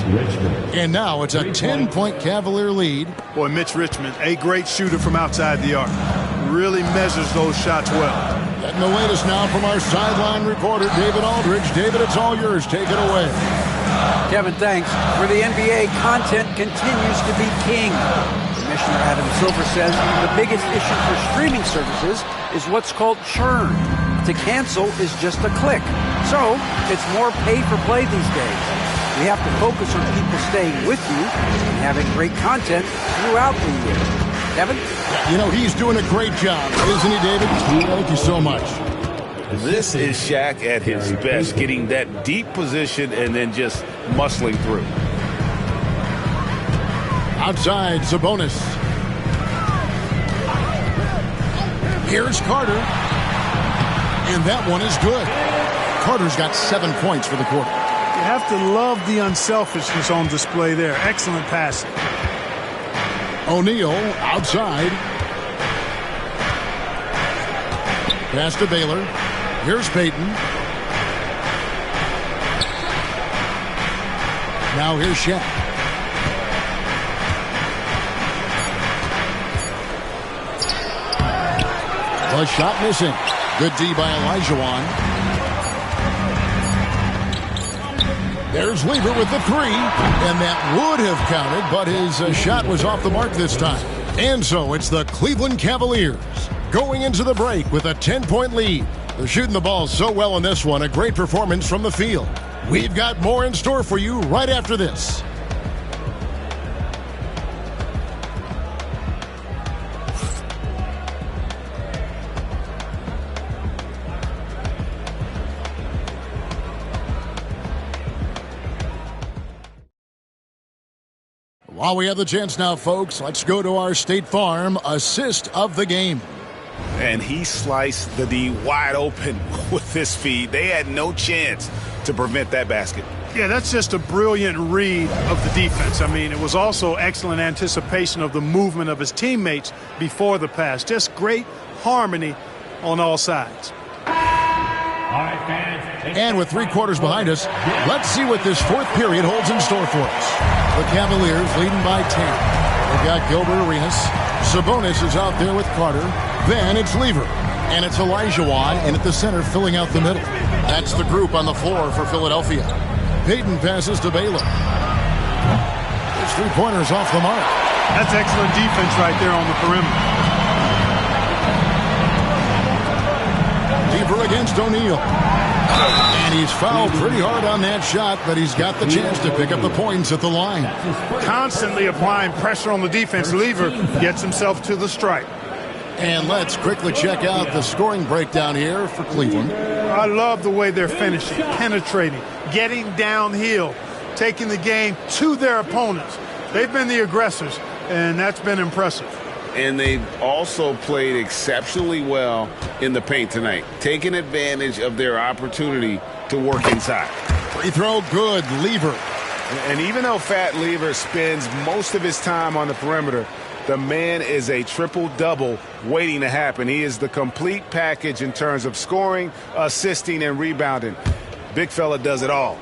And now it's a 10-point Cavalier lead. Boy, Mitch Richmond, a great shooter from outside the arc. Really measures those shots well. Getting the latest now from our sideline reporter, David Aldridge. David, it's all yours. Take it away. Kevin, thanks. For the NBA, content continues to be king. Commissioner Adam Silver says the biggest issue for streaming services is what's called churn. To cancel is just a click. So it's more pay for play these days. We have to focus on people staying with you and having great content throughout the year. Kevin? You know, he's doing a great job, isn't he, David? Thank you so much. This is Shaq at his best, getting that deep position and then just muscling through. Outside, Sabonis. Here's Carter. And that one is good. Carter's got 7 points for the quarter. You have to love the unselfishness on display there. Excellent passing. O'Neal outside. Pass to Baylor. Here's Payton. Now here's Shaq. The shot missing. Good D by Olajuwon. There's Lever with the 3, and that would have counted, but his shot was off the mark this time. And so it's the Cleveland Cavaliers going into the break with a 10-point lead. They're shooting the ball so well in this one, a great performance from the field. We've got more in store for you right after this. While we have the chance now, folks, let's go to our State Farm assist of the game. And he sliced the D wide open with his feed. They had no chance to prevent that basket. Yeah, that's just a brilliant read of the defense. I mean, it was also excellent anticipation of the movement of his teammates before the pass. Just great harmony on all sides. And with 3 quarters behind us, let's see what this 4th period holds in store for us. The Cavaliers leading by 10. They've got Gilbert Arenas. Sabonis is out there with Carter. Then it's Lever. And it's Olajuwon, and at the center, filling out the middle. That's the group on the floor for Philadelphia. Payton passes to Baylor. His 3-pointers off the mark. That's excellent defense right there on the perimeter. Lever against O'Neal. And he's fouled pretty hard on that shot, but he's got the chance to pick up the points at the line. Constantly applying pressure on the defense. Lever gets himself to the stripe. And let's quickly check out the scoring breakdown here for Cleveland. I love the way they're finishing, penetrating, getting downhill, taking the game to their opponents. They've been the aggressors, and that's been impressive. And they've also played exceptionally well in the paint tonight, taking advantage of their opportunity to work inside. Free throw good, Lever. And even though Fat Lever spends most of his time on the perimeter, the man is a triple-double waiting to happen. He is the complete package in terms of scoring, assisting, and rebounding. Big fella does it all.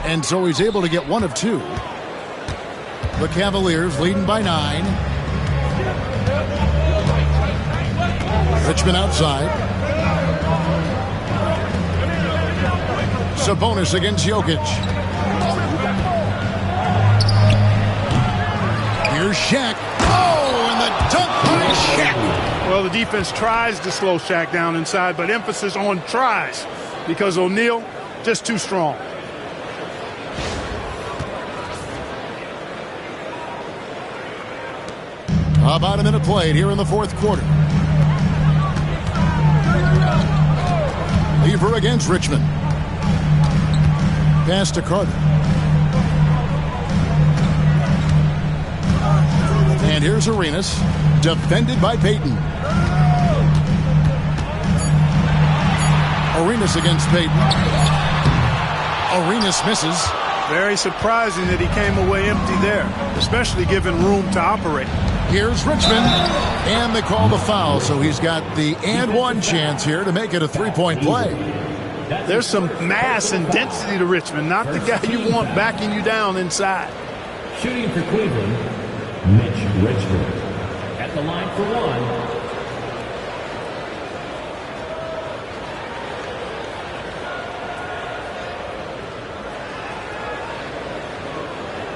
And so he's able to get 1 of 2. The Cavaliers leading by 9. Richmond outside. Sabonis against Jokic. Here's Shaq. Oh, and the dunk by Shaq. Well, the defense tries to slow Shaq down inside, but emphasis on tries because O'Neal just too strong. About a minute played here in the fourth quarter. Lever against Richmond. Pass to Carter. And here's Arenas, defended by Payton. Arenas against Payton. Arenas misses. Very surprising that he came away empty there, especially given room to operate. Here's Richmond, and they call the foul, so he's got the and one chance here to make it a three-point play. There's some mass and density to Richmond, not the guy you want backing you down inside. Shooting for Cleveland, Mitch Richmond. At the line for one.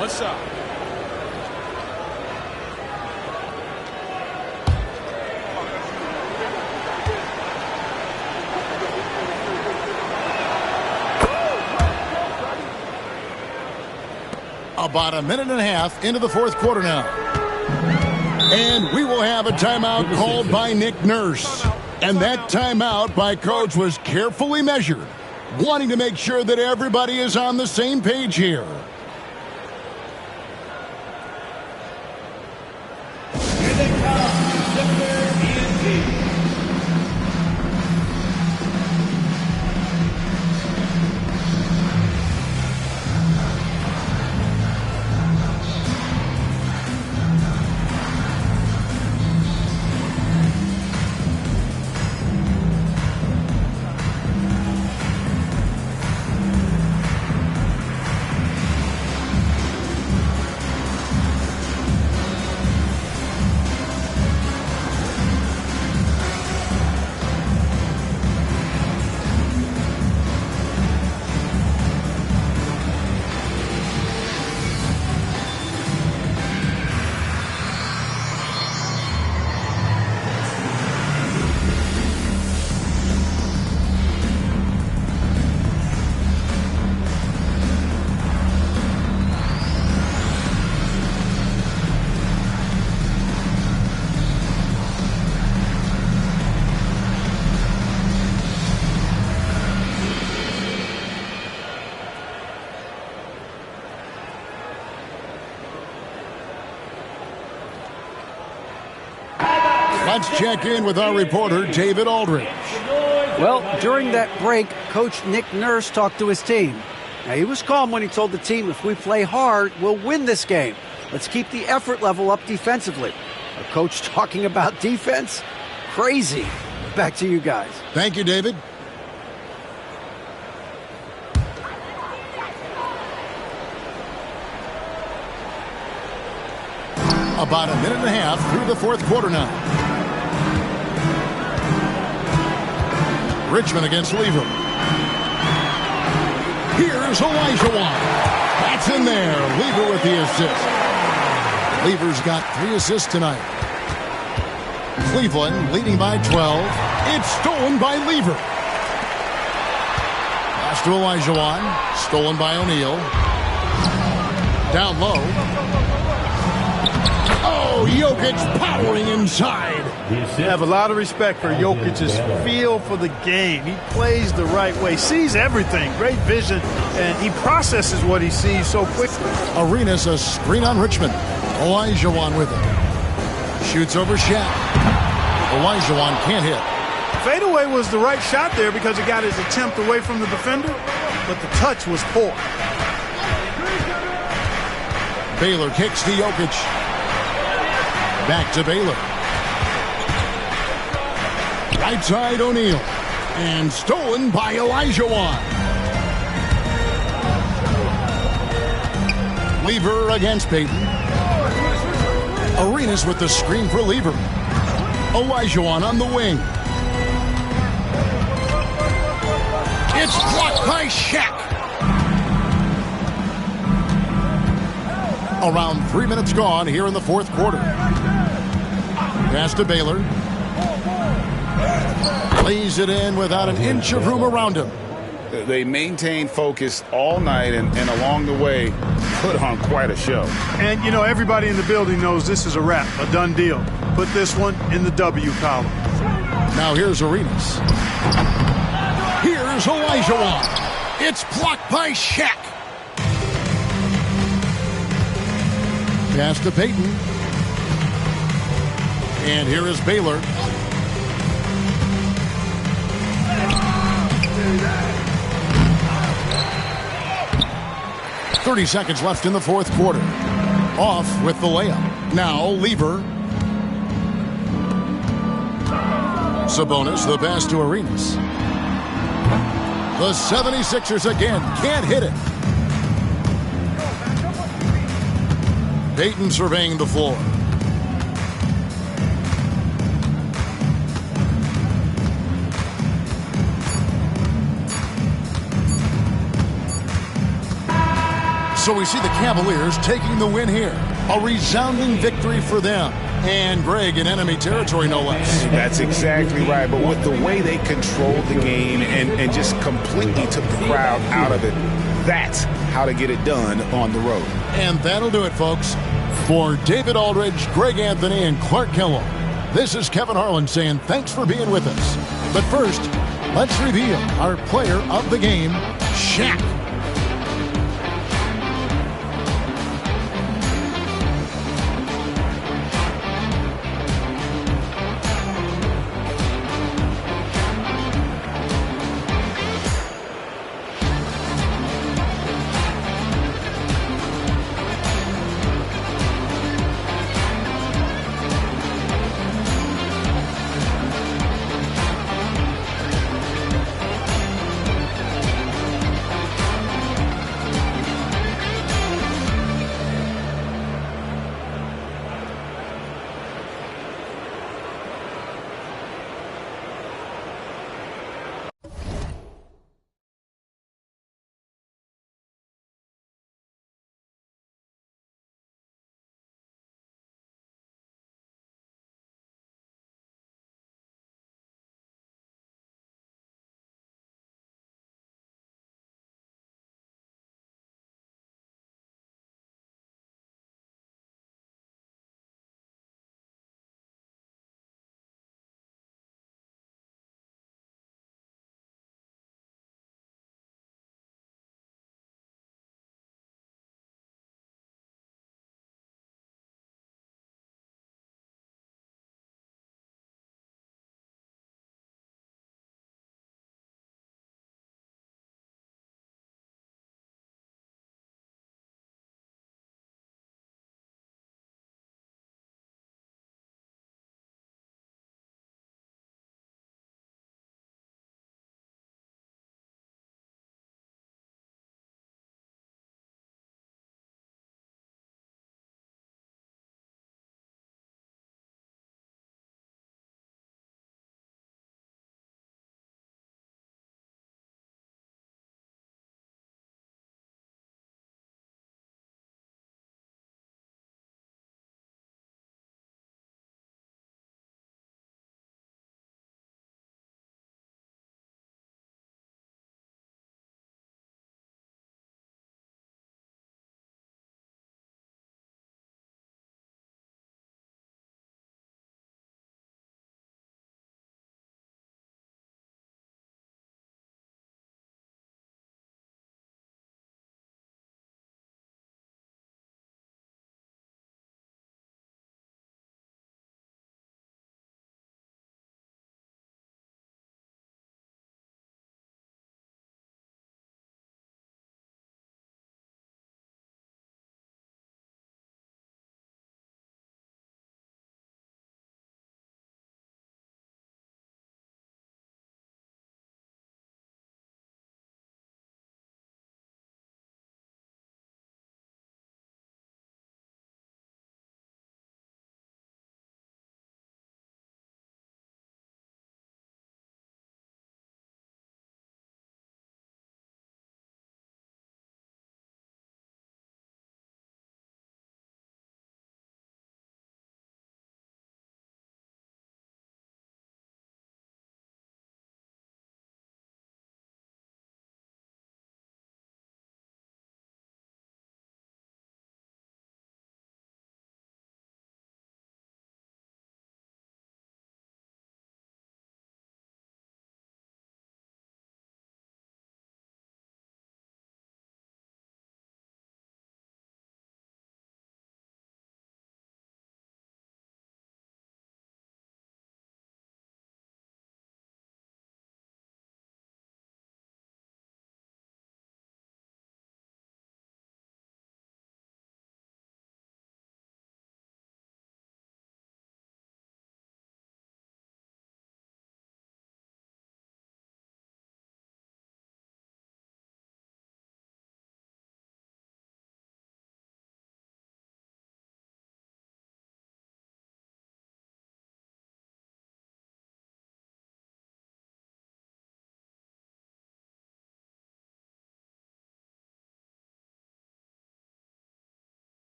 What's up? About a minute and a half into the fourth quarter now. And we will have a timeout called by Nick Nurse. And that timeout by Coach was carefully measured, wanting to make sure that everybody is on the same page here. Let's check in with our reporter, David Aldridge. Well, during that break, Coach Nick Nurse talked to his team. Now, he was calm when he told the team, if we play hard, we'll win this game. Let's keep the effort level up defensively. A coach talking about defense? Crazy. Back to you guys. Thank you, David. About a minute and a half through the fourth quarter now. Richmond against Lever. Here's Olajuwon. That's in there. Lever with the assist. Lever's got 3 assists tonight. Cleveland leading by 12. It's stolen by Lever. Pass to Olajuwon. Stolen by O'Neal. Down low. Oh, Jokic powering inside. I have a lot of respect for Jokic's feel for the game. He plays the right way, sees everything, great vision, and he processes what he sees so quickly. Arenas a screen on Richmond. Olajuwon with it. Shoots over Shaq. Olajuwon can't hit. Fadeaway was the right shot there because it got his attempt away from the defender, but the touch was poor. Baylor kicks to Jokic. Back to Baylor. Right side O'Neal. And stolen by Olajuwon. Lever against Payton. Arenas with the screen for Lever. Olajuwon on the wing. It's blocked by Shaq. Around 3 minutes gone here in the fourth quarter. Pass to Baylor. Lays it in without an inch of room around him. They maintained focus all night and along the way put on quite a show. And, you know, everybody in the building knows this is a wrap, a done deal. Put this one in the W column. Now here's Arenas. Here's Olajuwon. It's blocked by Shaq. Pass to Payton. And here is Baylor. .30 seconds left in the fourth quarter. Off with the layup. Now Lever. Sabonis, the pass to Arenas. The 76ers again can't hit it. Payton surveying the floor. So we see the Cavaliers taking the win here. A resounding victory for them. And Greg in enemy territory, no less. That's exactly right. But with the way they controlled the game and just completely took the crowd out of it, that's how to get it done on the road. And that'll do it, folks. For David Aldridge, Greg Anthony, and Clark Kellogg, this is Kevin Harlan saying thanks for being with us. But first, let's reveal our player of the game, Shaq.